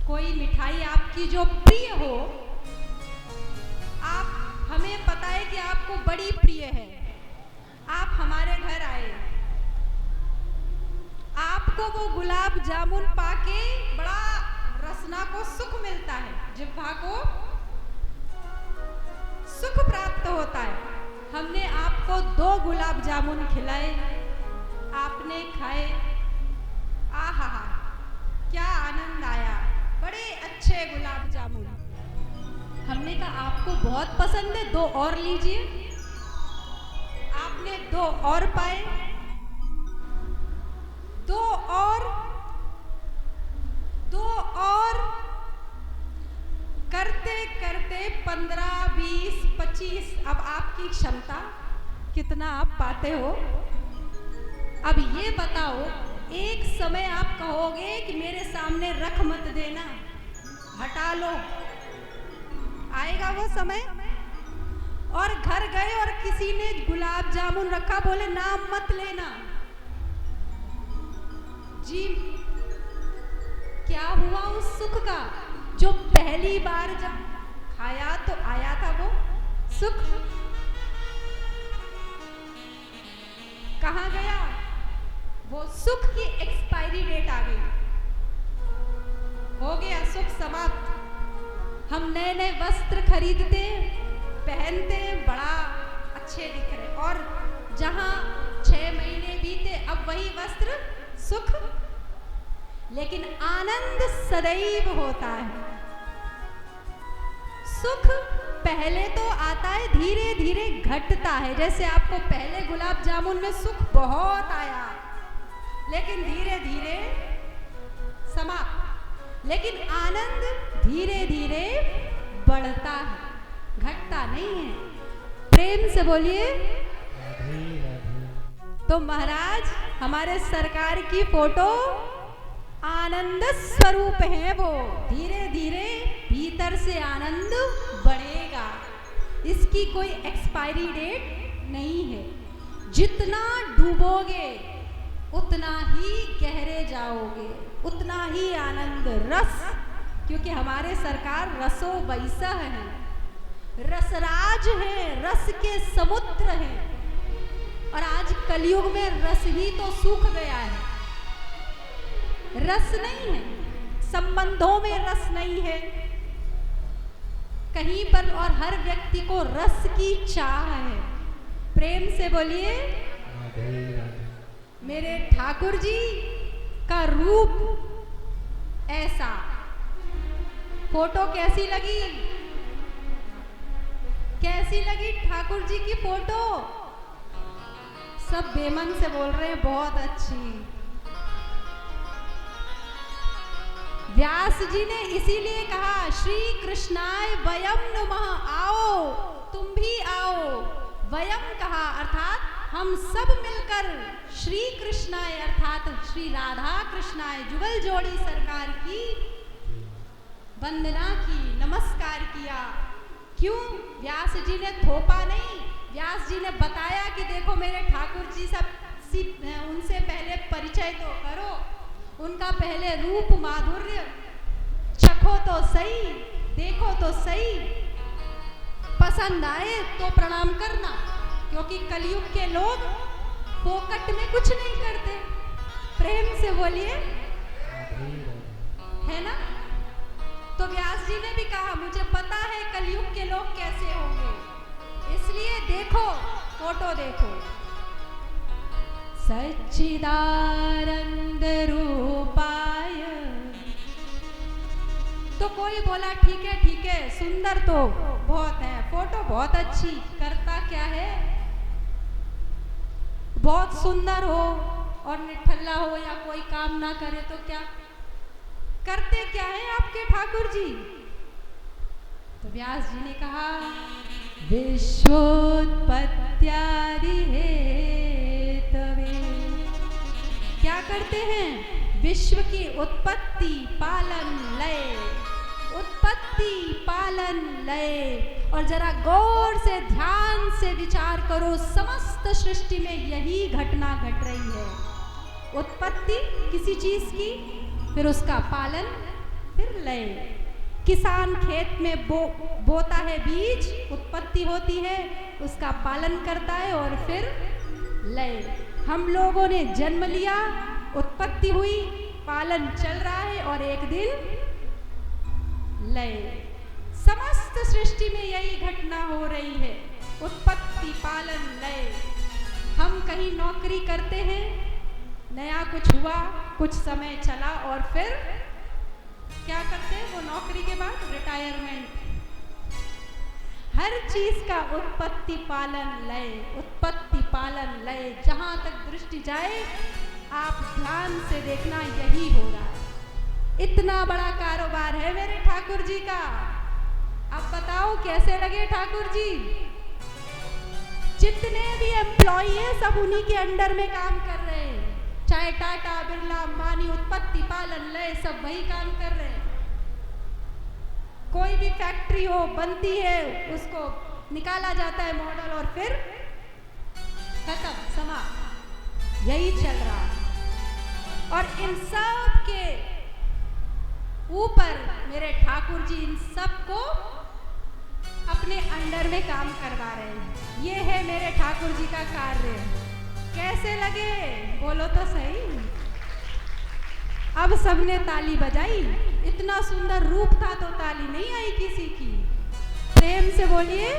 कोई मिठाई आपकी जो प्रिय हो, आप, हमें पता है कि आपको बड़ी प्रिय है, आप हमारे घर आए, आपको वो गुलाब जामुन पाके बड़ा रसना को सुख मिलता है, जिह्वा को सुख प्राप्त होता है। हमने आपको 2 गुलाब जामुन खिलाए, आपने खाए, आहा हा, क्या आनंद आया, बड़े अच्छे गुलाब जामुन। हमने कहा आपको बहुत पसंद है, 2 और लीजिए। आपने 2 और पाए, 2 और, 2 और, करते करते 15, 20, 25, अब आपकी क्षमता कितना आप पाते हो। अब ये बताओ, एक समय आप कहोगे कि मेरे सामने रख मत देना, हटा लो, आएगा वो समय। और घर गए और किसी ने गुलाब जामुन रखा, बोले नाम मत लेना जी। क्या हुआ उस सुख का? जो पहली बार जब खाया तो आया था वो सुख, कहाँ गया? वो सुख की एक्सपायरी डेट आ गई, हो गया सुख समाप्त। हम नए नए वस्त्र खरीदते, पहनते, बड़ा अच्छे दिख रहे, और जहां 6 महीने बीते अब वही वस्त्र सुख। लेकिन आनंद सदैव होता है। सुख पहले तो आता है, धीरे धीरे घटता है। जैसे आपको पहले गुलाब जामुन में सुख बहुत आया, लेकिन धीरे धीरे समाप्त। लेकिन आनंद धीरे धीरे बढ़ता है, घटता नहीं है। प्रेम से बोलिए। तो महाराज हमारे सरकार की फोटो आनंद स्वरूप है, वो धीरे धीरे भीतर से आनंद बढ़ेगा। इसकी कोई एक्सपायरी डेट नहीं है। जितना डूबोगे उतना ही गहरे जाओगे, उतना ही आनंद रस, क्योंकि हमारे सरकार रसो वैसा है, रसराज है, रस के समुद्र है। और आज कलयुग में रस ही तो सूख गया है, रस नहीं है, संबंधों में रस नहीं है कहीं पर, और हर व्यक्ति को रस की चाह है। प्रेम से बोलिए। मेरे ठाकुर जी का रूप ऐसा। फोटो कैसी लगी? कैसी लगी ठाकुर जी की फोटो? सब बेमन से बोल रहे हैं बहुत अच्छी। व्यास जी ने इसीलिए कहा श्री कृष्णाय वयम नमः, आओ तुम भी आओ। वयम कहा अर्थात हम सब मिलकर श्री कृष्णाय अर्थात श्री राधा कृष्णाय जुगल जोड़ी सरकार की वंदना की, नमस्कार किया। क्यों? व्यास जी ने थोपा नहीं, व्यास जी ने बताया कि देखो मेरे ठाकुर जी सब उनसे पहले परिचय तो करो, उनका पहले रूप माधुर्य चखो तो सही, देखो तो सही, पसंद आए तो प्रणाम करना, क्योंकि कलयुग के लोग फोकट में कुछ नहीं करते। प्रेम से बोलिए, है ना? तो व्यास जी ने भी कहा मुझे पता है कलयुग के लोग कैसे होंगे, इसलिए देखो फोटो देखो। सच्चिदानंद रूपाय। तो कोई बोला ठीक है सुंदर तो बहुत है, फोटो बहुत अच्छी, करता क्या है? बहुत सुंदर हो और निठल्ला हो या कोई काम ना करे तो क्या करते, क्या है आपके ठाकुर जी? तो व्यास जी ने कहा विश्वोत्पत्त्यादि हेतवे। क्या करते हैं? विश्व की उत्पत्ति पालन लय, उत्पत्ति पालन लय। और जरा गौर से ध्यान से विचार करो, समस्त सृष्टि में यही घटना घट रही है। उत्पत्ति किसी चीज की, फिर उसका पालन, फिर लय। किसान खेत में बोता है बीज, उत्पत्ति होती है, उसका पालन करता है और फिर लय। हम लोगों ने जन्म लिया, उत्पत्ति हुई, पालन चल रहा है और एक दिन लय। समस्त सृष्टि में यही घटना हो रही है, उत्पत्ति पालन लय। हम कहीं नौकरी करते हैं, नया कुछ हुआ, कुछ समय चला और फिर क्या करते हैं? वो नौकरी के बाद रिटायरमेंट। हर चीज का उत्पत्ति पालन लय, उत्पत्ति पालन लय। जहां तक दृष्टि जाए आप ध्यान से देखना, यही हो रहा है। इतना बड़ा कारोबार है मेरे ठाकुर जी का। अब बताओ कैसे लगे ठाकुर जी? जितने भी एम्प्लॉई हैं सब उन्हीं के अंडर में काम कर रहे हैं, चाहे टाटा बिरला अंबानी, उत्पत्ति पालन लय सब वही काम कर रहे हैं। कोई भी फैक्ट्री हो बनती है, उसको निकाला जाता है मॉडल और फिर खत्म, समाप्त। यही चल रहा है। और इन सब के ऊपर मेरे ठाकुर जी इन सब को अपने अंडर में काम करवा रहे हैं। ये है मेरे ठाकुर जी का कार्य। कैसे लगे? बोलो तो सही। अब सबने ताली बजाई। इतना सुंदर रूप था तो ताली नहीं आई किसी की। प्रेम से बोलिए।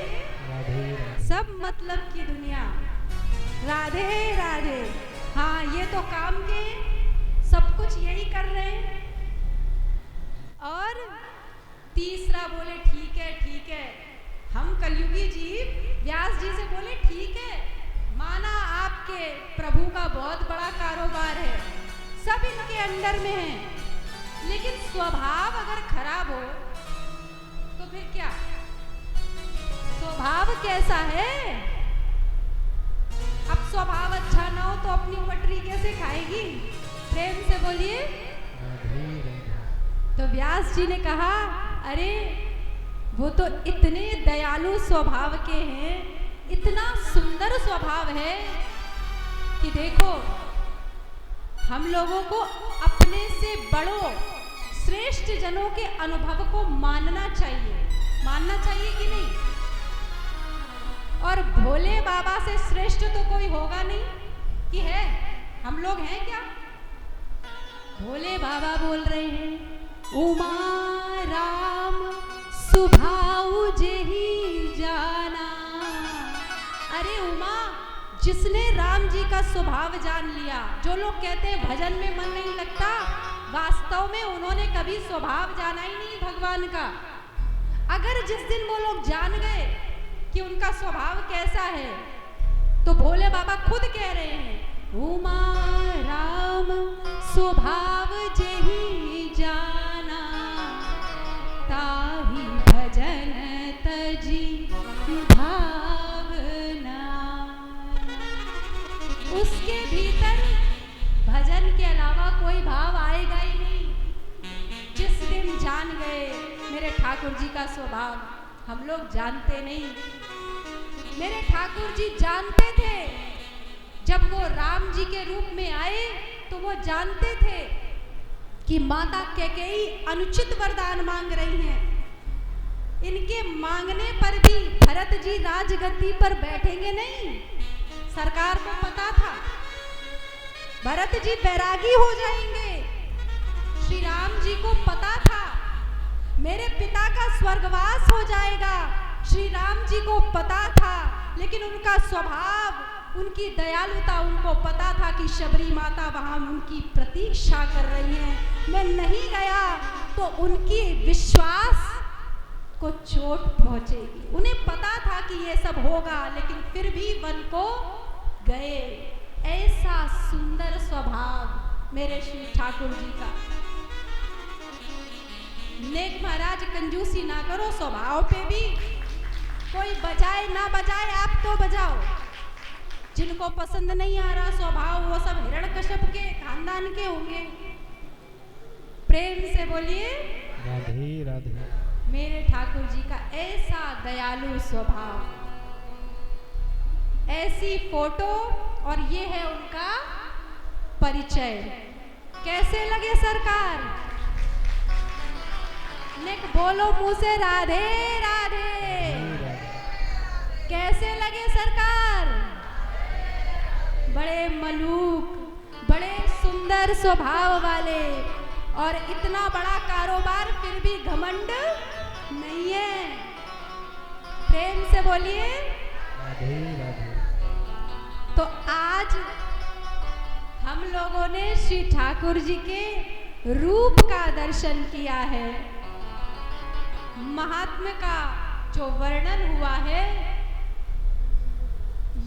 सब मतलब की दुनिया। राधे राधे। हाँ, ये तो काम के सब कुछ यही कर रहे हैं। और तीसरा बोले ठीक है, हम कलयुगी जीव व्यास जी से बोले ठीक है, माना आपके प्रभु का बहुत बड़ा कारोबार है, सब इनके अंडर में है, लेकिन स्वभाव अगर खराब हो तो फिर क्या? स्वभाव कैसा है? अब स्वभाव अच्छा ना हो तो अपनी मटरी कैसे खाएगी? प्रेम से बोलिए। तो व्यास जी ने कहा, अरे वो तो इतने दयालु स्वभाव के हैं, इतना सुंदर स्वभाव है कि देखो हम लोगों को अपने से बड़ों श्रेष्ठ जनों के अनुभव को मानना चाहिए कि नहीं? और भोले बाबा से श्रेष्ठ तो कोई होगा नहीं कि है? हम लोग हैं क्या? भोले बाबा बोल रहे हैं, उमा राम सुभाऊ जेहि जाना। अरे उमा, जिसने राम जी का स्वभाव जान लिया, जो लोग कहते हैं भजन में मन नहीं लगता, वास्तव में उन्होंने कभी स्वभाव जाना ही नहीं भगवान का। अगर जिस दिन वो लोग जान गए कि उनका स्वभाव कैसा है, तो भोले बाबा खुद कह रहे हैं, उमा राम स्वभाव जेहि जाना, ताहि भजन तजी भावना। उसके भीतर भजन के अलावा कोई भाव आएगा ही नहीं। जिस दिन जान गए मेरे ठाकुर जी का स्वभाव, हम लोग जानते नहीं। मेरे ठाकुर जी जानते थे, जब वो राम जी के रूप में आए तो वो जानते थे कि माता कैकेयी अनुचित वरदान मांग रही हैं। इनके मांगने पर भी भरत जी राजगद्दी पर बैठेंगे नहीं, सरकार को पता था भरत जी बैरागी हो जाएंगे। श्री राम जी को पता था मेरे पिता का स्वर्गवास हो जाएगा, श्री राम जी को पता था, लेकिन उनका स्वभाव, उनकी दयालुता, उनको पता था कि शबरी माता वहां उनकी प्रतीक्षा कर रही हैं। मैं नहीं गया तो उनकी विश्वास को चोट पहुंचेगी। उन्हें पता था कि ये सब होगा, लेकिन फिर भी वन को गए। ऐसा सुंदर स्वभाव मेरे श्री ठाकुर जी का। नेक महाराज कंजूसी ना करो स्वभाव पे भी, कोई बजाए ना बजाए आप तो बजाओ। जिनको पसंद नहीं आ रहा स्वभाव, वो सब हिरण्यकश्यप के खानदान के होंगे। प्रेम से बोलिए राधे राधे। मेरे ठाकुर जी का ऐसा दयालु स्वभाव, ऐसी फोटो, और ये है उनका परिचय। कैसे लगे सरकार? नेक बोलो मुंह से राधे राधे। कैसे लगे सरकार? बड़े मलूक, बड़े सुंदर स्वभाव वाले, और इतना बड़ा कारोबार फिर भी घमंड नहीं है। प्रेम से बोलिए राधे राधे। तो आज हम लोगों ने श्री ठाकुर जी के रूप का दर्शन किया है। महात्म्य का जो वर्णन हुआ है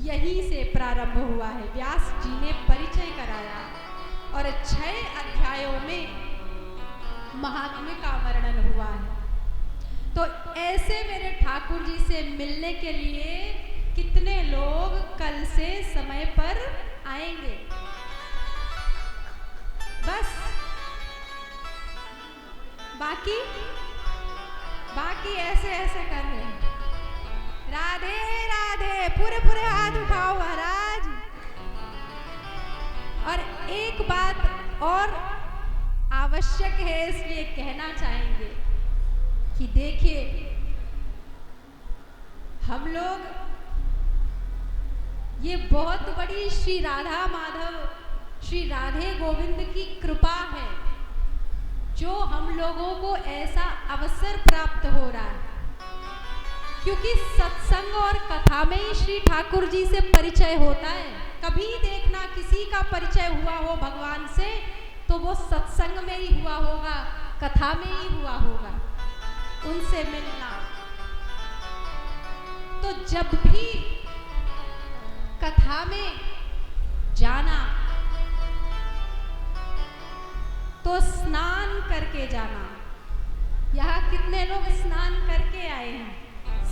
यहीं से प्रारंभ हुआ है। व्यास जी ने परिचय कराया और 6 अध्यायों में महात्म्य का वर्णन हुआ है। तो ऐसे मेरे ठाकुर जी से मिलने के लिए कितने लोग कल से समय पर आएंगे? बस बाकी ऐसे ऐसे कर रहे हैं। राधे राधे, पूरे पूरे हाथ उठाओ महाराज। और एक बात और आवश्यक है, इसलिए कहना चाहेंगे कि देखिए, हम लोग, ये बहुत बड़ी श्री राधा माधव, श्री राधे गोविंद की कृपा है जो हम लोगों को ऐसा अवसर प्राप्त हो रहा है। क्योंकि सत्संग और कथा में ही श्री ठाकुर जी से परिचय होता है। कभी देखना किसी का परिचय हुआ हो भगवान से तो वो सत्संग में ही हुआ होगा, कथा में ही हुआ होगा। उनसे मिलना। तो जब भी कथा में जाना तो स्नान करके जाना। यहाँ कितने लोग स्नान करके आए हैं?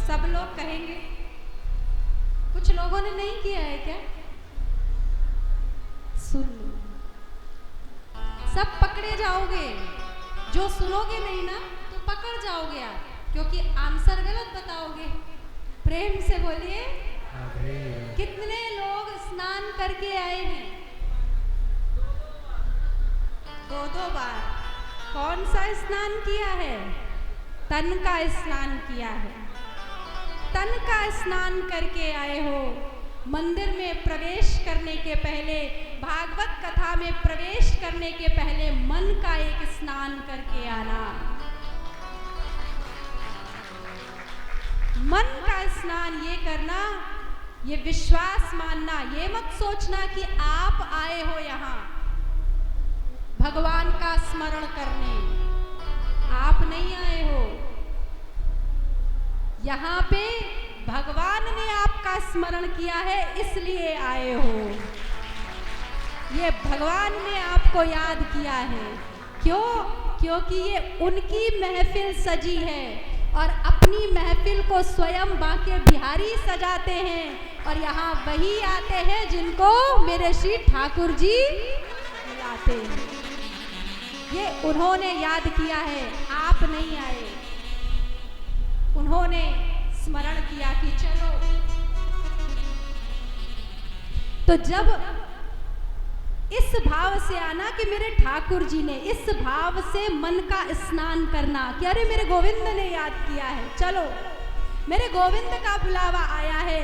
सब लोग कहेंगे। कुछ लोगों ने नहीं किया है क्या? सुन लो, सब पकड़े जाओगे। जो सुनोगे नहीं ना तो पकड़ जाओगे आप, क्योंकि आंसर गलत बताओगे। प्रेम से बोलिए, कितने लोग स्नान करके आए हैं? 2-2 बार। कौन सा स्नान किया है? तन का स्नान किया है। तन का स्नान करके आए हो। मंदिर में प्रवेश करने के पहले, भागवत कथा में प्रवेश करने के पहले मन का एक स्नान करके आना। मन का स्नान ये करना, ये विश्वास मानना, ये मत सोचना कि आप आए हो यहाँ भगवान का स्मरण करने। आप नहीं आए हो यहाँ पे, भगवान ने आपका स्मरण किया है इसलिए आए हो। ये भगवान ने आपको याद किया है। क्यों? क्योंकि ये उनकी महफिल सजी है और अपनी महफिल को स्वयं बांके बिहारी सजाते हैं। और यहाँ वही आते हैं जिनको मेरे श्री ठाकुर जी बुलाते हैं। ये उन्होंने याद किया है, आप नहीं आए। उन्होंने स्मरण किया कि चलो। तो जब इस भाव से आना कि मेरे ठाकुर जी ने, इस भाव से मन का स्नान करना कि अरे मेरे गोविंद ने याद किया है, चलो मेरे गोविंद का बुलावा आया है,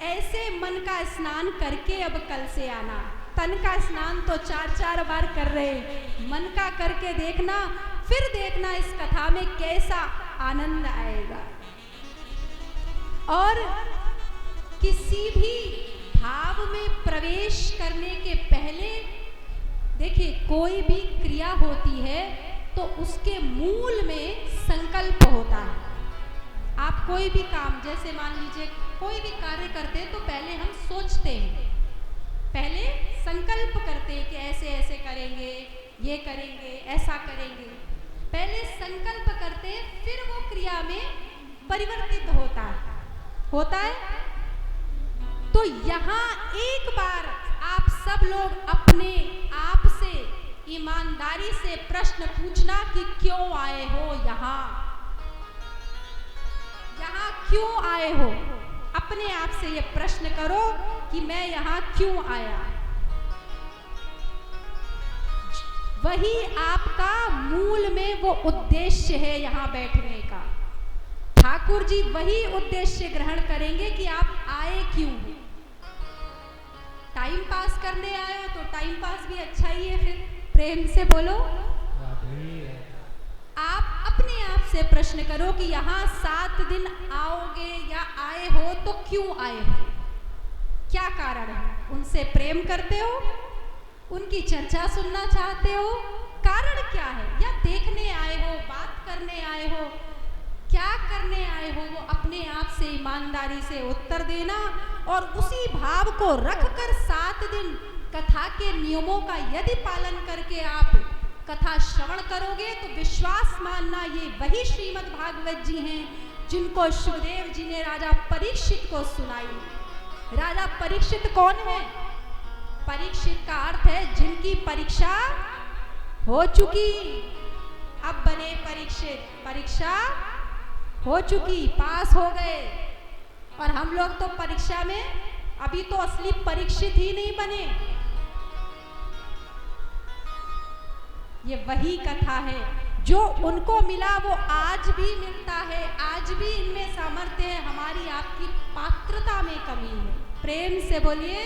ऐसे मन का स्नान करके अब कल से आना। तन का स्नान तो 4-4 बार कर रहे, मन का करके देखना, फिर देखना इस कथा में कैसा आनंद आएगा। और किसी भी भाव में प्रवेश करने के पहले देखिए, कोई भी क्रिया होती है तो उसके मूल में संकल्प होता है। आप कोई भी काम, जैसे मान लीजिए कोई भी कार्य करते हैं तो पहले हम सोचते हैं, पहले संकल्प करते हैं कि ऐसे ऐसे करेंगे, ये करेंगे, ऐसा करेंगे। पहले संकल्प करते हैं, फिर वो क्रिया में परिवर्तित होता है। तो यहाँ एक बार आप सब लोग अपने आप से ईमानदारी से प्रश्न पूछना कि क्यों आए हो यहाँ क्यों आए हो। अपने आप से ये प्रश्न करो कि मैं यहाँ क्यों आया। वही आपका मूल में वो उद्देश्य है यहाँ बैठने का। ठाकुर जी वही उद्देश्य ग्रहण करेंगे कि आप आए क्यों। टाइम पास करने आए हो तो टाइम पास भी अच्छा ही है। फिर प्रेम से बोलो, आप अपने आप से प्रश्न करो कि यहाँ 7 दिन आओगे या आए हो तो क्यों आए हो, क्या कारण है। उनसे प्रेम करते हो, उनकी चर्चा सुनना चाहते हो, कारण क्या है। या देखने आए हो, बात करने आए हो, क्या करने आए हो, वो अपने आप से ईमानदारी से उत्तर देना। और उसी भाव को रखकर 7 दिन कथा के नियमों का यदि पालन करके आप कथा श्रवण करोगे तो विश्वास मानना, ये वही श्रीमद् भागवत जी हैं जिनको सुखदेव जी ने राजा परीक्षित को सुनाई। राजा परीक्षित कौन है? परीक्षित का अर्थ है जिनकी परीक्षा हो चुकी। अब बने परीक्षित, परीक्षा हो चुकी, पास हो गए। और हम लोग तो परीक्षा में अभी तो असली परीक्षित ही नहीं बने। ये वही कथा है जो उनको मिला, वो आज भी मिलता है, आज भी इनमें सामर्थ्य है। हमारी आपकी पात्रता में कमी है। प्रेम से बोलिए,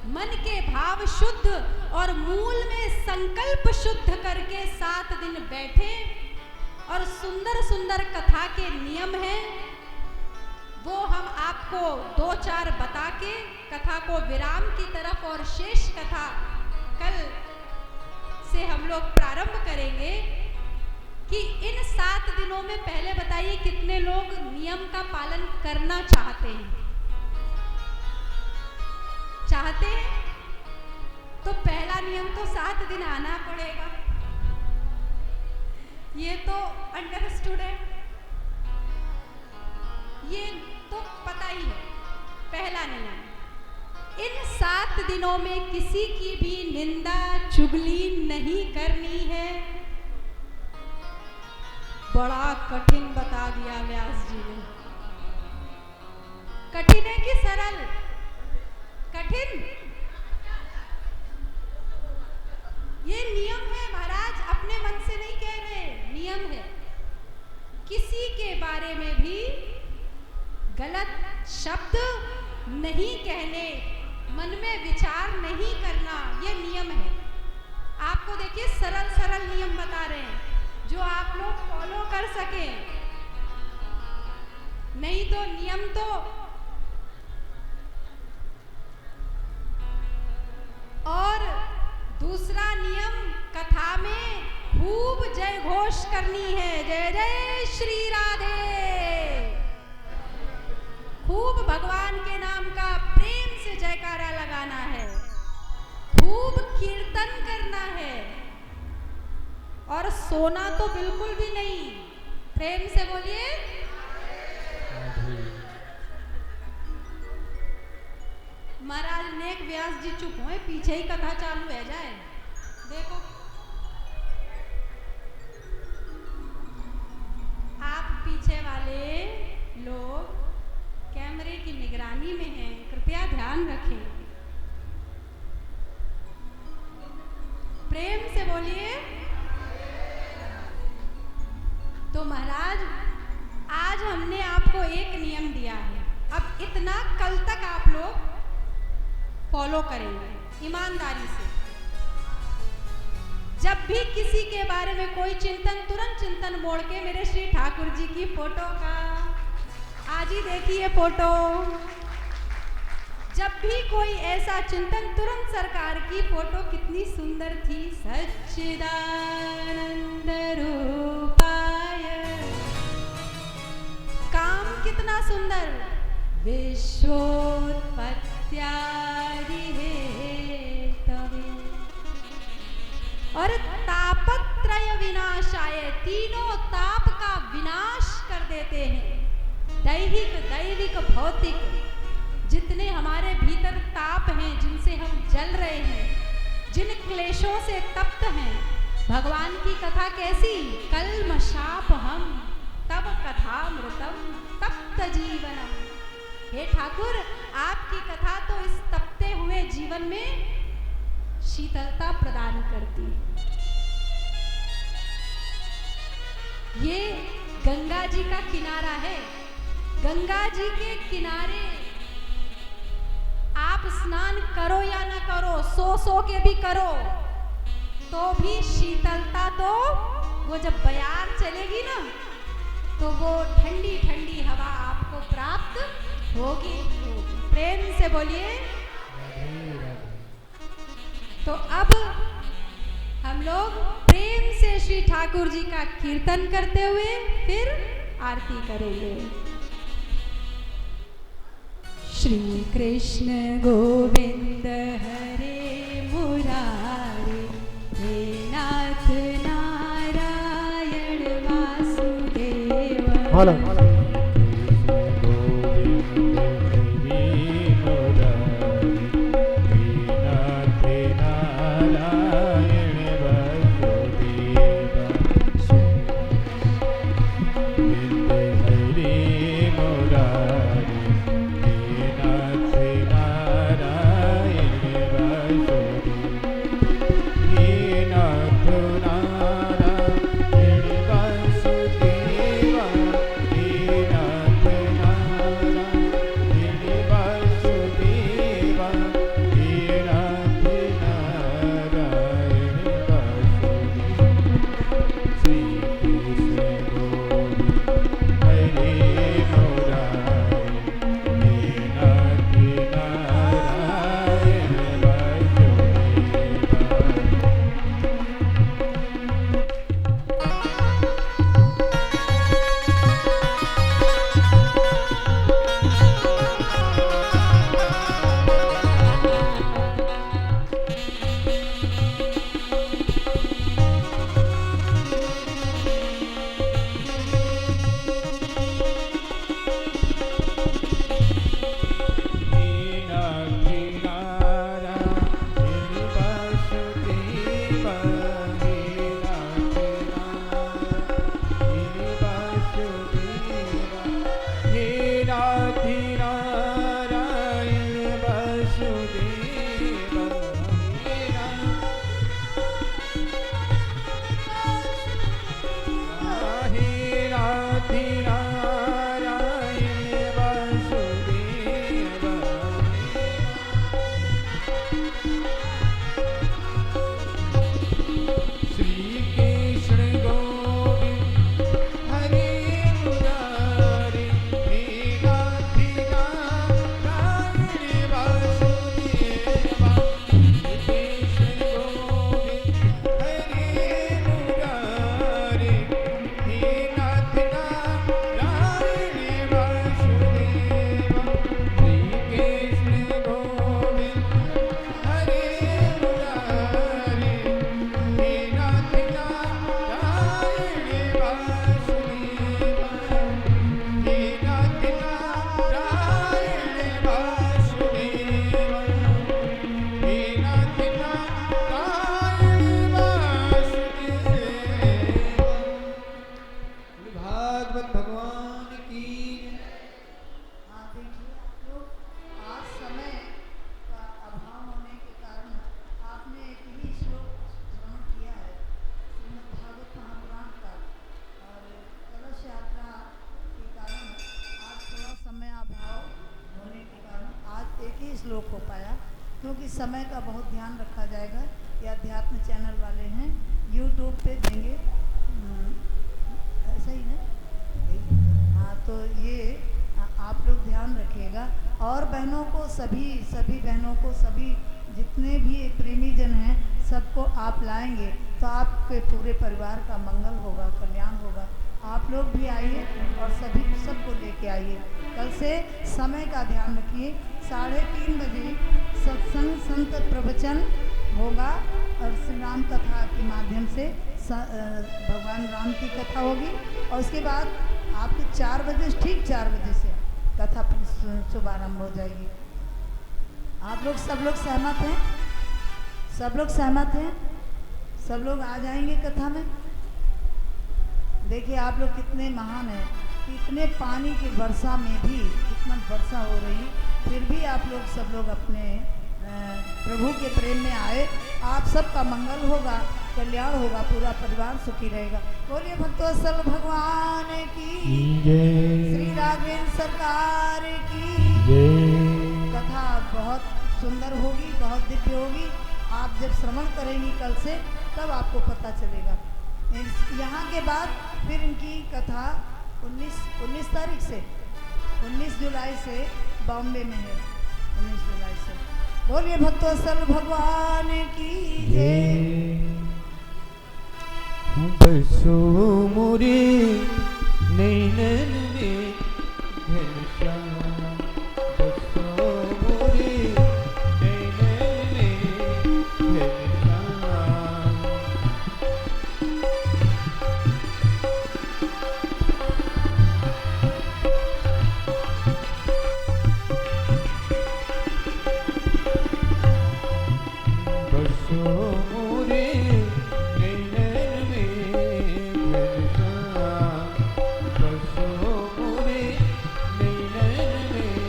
मन के भाव शुद्ध और मूल में संकल्प शुद्ध करके 7 दिन बैठे और सुंदर सुंदर कथा के नियम हैं वो हम आपको 2-4 बता के कथा को विराम की तरफ और शेष कथा कल से हम लोग प्रारंभ करेंगे। कि इन 7 दिनों में पहले बताइए कितने लोग नियम का पालन करना चाहते हैं? चाहते हैं? तो पहला नियम तो 7 दिन आना पड़ेगा, ये तो अंडरस्टूड है, ये तो पता ही है। पहला नियम, इन 7 दिनों में किसी की भी निंदा चुगली नहीं करनी है। बड़ा कठिन बता दिया व्यास जी ने। कठिन है कि सरल? कठिन। ये नियम है महाराज, अपने मन से नहीं कह रहे, नियम है। किसी के बारे में भी गलत शब्द नहीं कहने, मन में विचार नहीं करना, ये नियम है। आपको देखिए सरल सरल नियम बता रहे हैं जो आप लोग फॉलो कर सके, नहीं तो नियम तो और दूसरा नियम, कथा में खूब जय घोष करनी है, जय जय श्री राधे, खूब भगवान के नाम का प्रेम से जयकारा लगाना है, खूब कीर्तन करना है और सोना तो बिल्कुल भी नहीं। प्रेम से बोलिए। महाराज नेक व्यास जी चुप हुए, पीछे ही कथा चालू है जाए। देखो आप पीछे वाले लोग कैमरे की निगरानी में हैं, कृपया ध्यान रखें। प्रेम से बोलिए। तो महाराज आज हमने आपको एक नियम दिया है, अब इतना कल तक आप लोग फॉलो करेंगे ईमानदारी से। जब भी किसी के बारे में कोई चिंतन, तुरंत चिंतन मोड़ के मेरे श्री ठाकुर जी की फोटो का, आज ही देखिए फोटो, जब भी कोई ऐसा चिंतन, तुरंत सरकार की फोटो कितनी सुंदर थी, सच्चिदानंद रूपाय, काम कितना सुंदर, विश्वोत्पत्त्यादि हेतवे और तापत्रय विनाशाय, तीनों ताप का विनाश कर देते हैं। दैहिक, दैविक, भौतिक, जितने हमारे भीतर ताप हैं, जिनसे हम जल रहे हैं, जिन क्लेशों से तप्त हैं, भगवान की कथा कैसी, कल्मषाप हम तब कथामृतम तप्त जीवनम। हे ठाकुर, आपकी कथा तो इस तपते हुए जीवन में शीतलता प्रदान करती। ये गंगा जी का किनारा है, गंगा जी के किनारे आप स्नान करो या ना करो, सो के भी करो, तो भी शीतलता, तो वो जब बयार चलेगी ना, तो वो ठंडी ठंडी हवा आपको प्राप्त होगी। प्रेम से बोलिए। तो अब हम लोग प्रेम से श्री ठाकुर जी का कीर्तन करते हुए फिर आरती करेंगे। श्री कृष्ण गोविंद हरे मुरारे, हे नाथ नारायण वासुदेव। श्लोक हो पाया, क्योंकि समय का बहुत ध्यान रखा जाएगा। ये अध्यात्म चैनल वाले हैं, यूट्यूब पे देंगे, ऐसा ही ना। हाँ, तो ये आप लोग ध्यान रखिएगा। और बहनों को, सभी बहनों को, सभी जितने भी प्रेमी जन हैं, सबको आप लाएंगे तो आपके पूरे परिवार का मंगल होगा, कल्याण होगा। आप लोग भी आइए और सभी सबको लेके आइए। कल से समय का ध्यान रखिए, 3:30 बजे सत्संग संत प्रवचन होगा और श्री राम कथा के माध्यम से भगवान राम की कथा होगी। और उसके बाद आपके 4 बजे, ठीक 4 बजे से कथा शुभारंभ हो जाएगी। आप लोग सब लोग सहमत हैं? सब लोग सहमत हैं? सब लोग आ जाएंगे कथा में? देखिए आप लोग कितने महान हैं कि इतने पानी की वर्षा में भी, इतना वर्षा हो रही, फिर भी आप लोग सब लोग अपने प्रभु के प्रेम में आए। आप सबका मंगल होगा, कल्याण होगा, पूरा परिवार सुखी रहेगा। बोलिए भक्तवत्सल भगवान की जय, श्री राघवेंद्र सरकार की जय। कथा बहुत सुंदर होगी, बहुत दिव्य होगी। आप जब श्रवण करेंगी कल से, तब आपको पता चलेगा। यहाँ के बाद फिर इनकी कथा 19 तारीख से, 19 जुलाई से बॉम्बे में है, 19 जुलाई से। बोलिए भक्तवत्सल भगवान की जय। बसो मोरे नैनन में घनश्याम, बसो मोरे नैनन में घनश्याम। बसो मोरे नैनन में घनश्याम, बसो मोरे नैनन में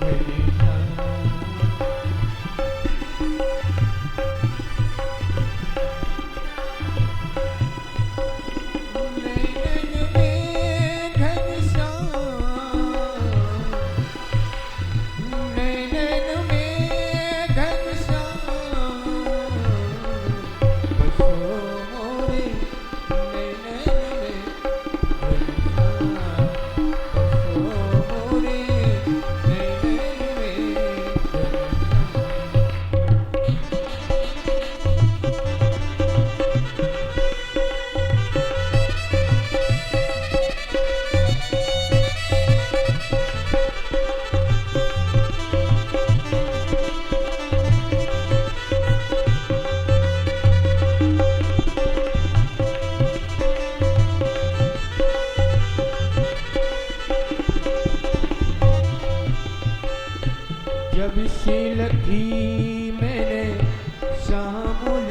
घनश्याम। नैनन में घनश्याम, नैनन में घनश्याम, बसो मोरे नैनन में घनश्याम, बसो मोरे नैनन में जब से लखी मैंने श्यामल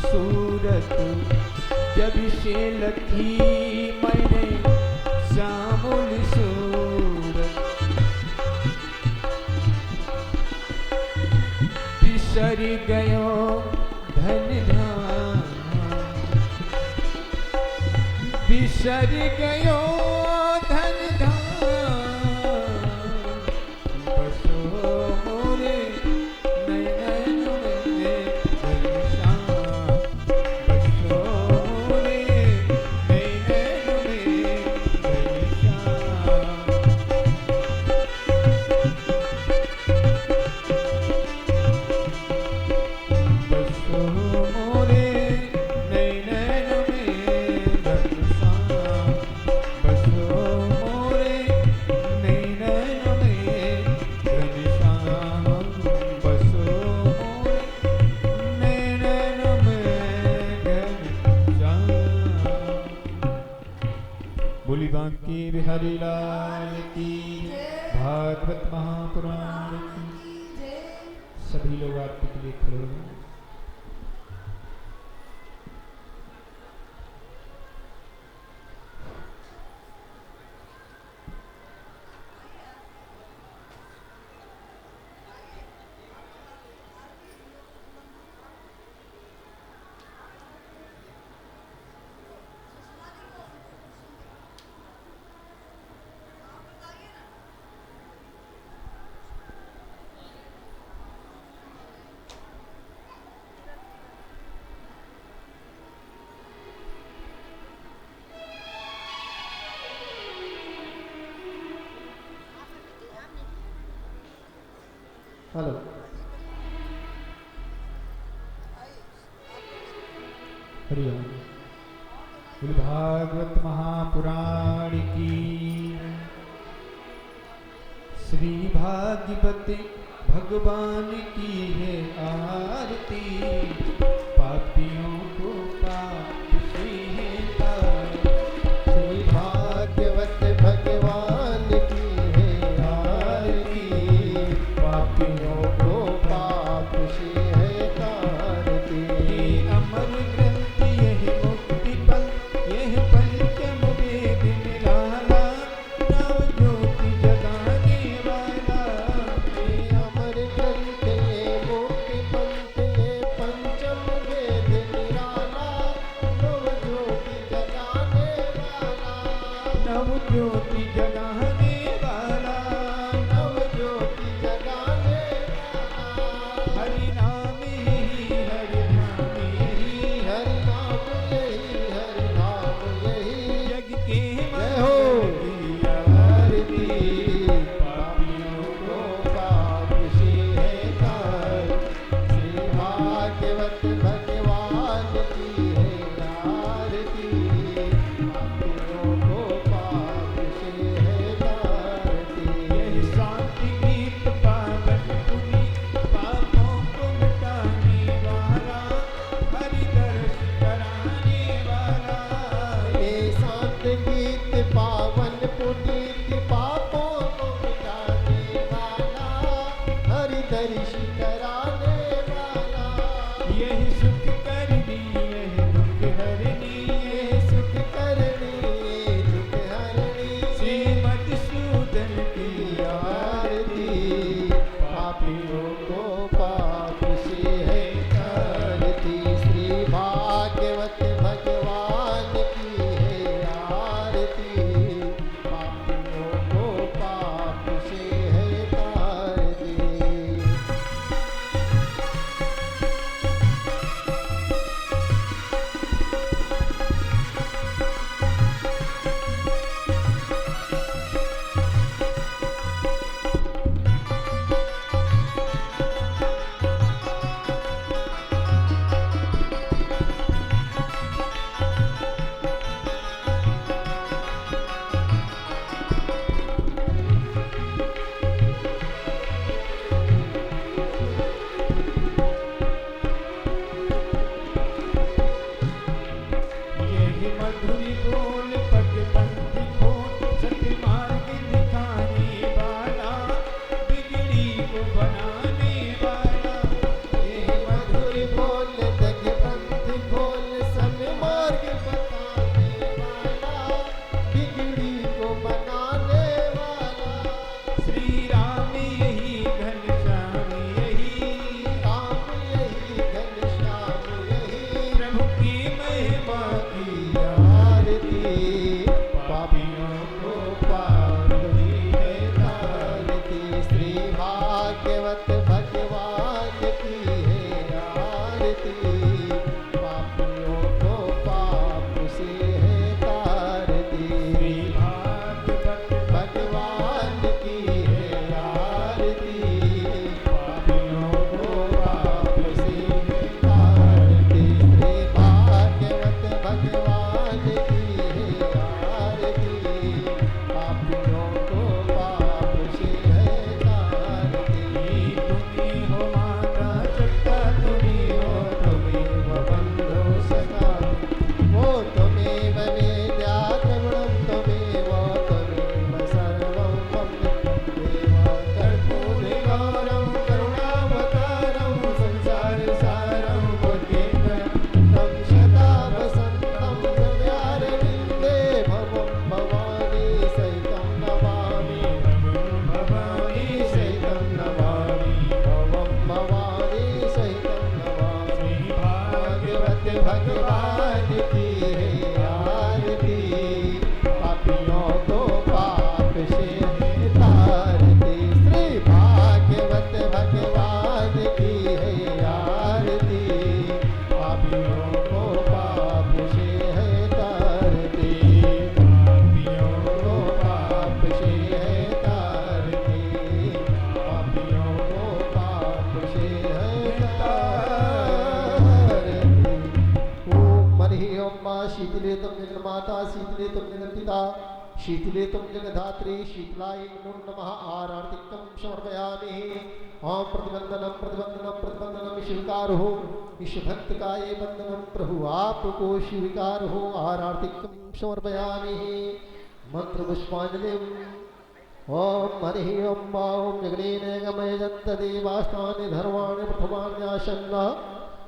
सूरत, जब से लखी मैंने श्यामल सूरत, बिसर गयो धन धाम, बिसर गयो धन धाम, बसो मोरे नैनन में घनश्याम, बसो मोरे नैनन में घनश्याम। बसो मोरे नैनन में घनश्याम, बसो मोरे नैनन में घनश्याम, बसो मोरे नैनन में घनश्याम। बोली बांके बिहारी लाल की, भागवत महापुराण की। सभी लोग आरती के लिए खड़े हो जाएं। हेलो। हरिओम। बोल भागवत महापुराण की। श्री भागवत भगवान की है आरती, पापियों को पाप से है तार। श्री भागवत भगवान की है आरती, पापियों को पाप से है तारती। ये अमर ग्रंथ यह मुक्ति पल, यह पंचम वेद निराला, नव ज्योति जगाने वाला। ये अमर ग्रंथ ये मुक्ति पंथ ये पंचम वेद निराला, नव ज्योति जगाने वाला। नव ज्योति जगाने वाला, नव ज्योति जगाने वाला। हरि नाम ही हरि नाम ही, हरि नाम यही हरि नाम यही, जग के जय हो। की आरती, पापियों को पाप से है तार। श्री भागवत भगवान की है आरती, पापियों को पाप से है तारती। यह शांति गीत पावन पुनि, पापों को मिटाने वाला, हरि दर्श कराने वाला। ये शांत गीत पावन पुनीत, पापों को मिटाने वाला, हरि दर्श कराने वाला। यह सुख करनी यह दुख हरनी, ये सुख करनी ये दुख हरनी, श्रीमधुसूदन की आरती, पापियों को पाप से है तारती। श्री भागवत भगवान की है आरती, पापियों को पाप से है तारती। तुम जगन्पिता शीतले तुम जगधात्री शीतलाय नमो नमः आरतिकं समर्पयामि ओम प्रतिबंधनम प्रतिबंधनम प्रतिबंधनम स्वीकार हो इस भक्त का ये बंधनम प्रभु आपको स्वीकार हो आरतिकं समर्पयामि मंत्र पुष्पांजलि ओम हरि ओम ओम जगनेन गमयजन्त देवास्तानि धर्माणि प्रथमान्यासन्न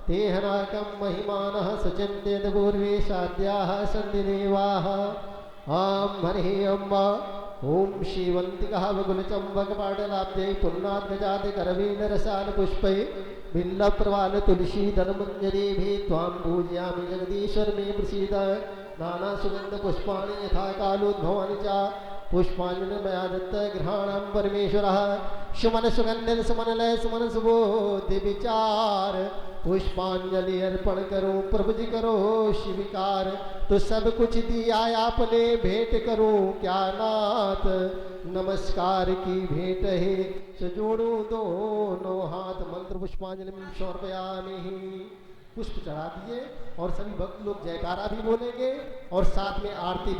तेहनाकं महिमानः सचिन्तेन पूर्वे साध्याः सन्ति देवाः ओम हरि ओम ओम श्रीवंतिकः वकुलचम्बकपाटलाब्धे पुन्नाद्गजाति करवीनरसाल पुष्पै बिल्लप्रवाल तुलसी धनमञ्जरीभिः त्वां पूजयामि जगदीश्वर मे प्रसीद नाना सुगंध पुष्पाणि यथा कालोद्भवानि च पुष्पांजलि मया दत्त गृहाणां परमेश्वरः सुमन सुगंधित सुमन लय सुमन सुबोधि विचार पुष्पांजलि अर्पण करो प्रभु जी करो स्वीकार तो सब कुछ दिया आपने भेंट करो क्या नाथ नमस्कार की भेंट है सजोड़ो दोनों हाथ मंत्र पुष्पांजलि में समर्पयामि पुष्प चढ़ा दिए और सभी भक्त लोग जयकारा भी बोलेंगे और साथ में आरती भी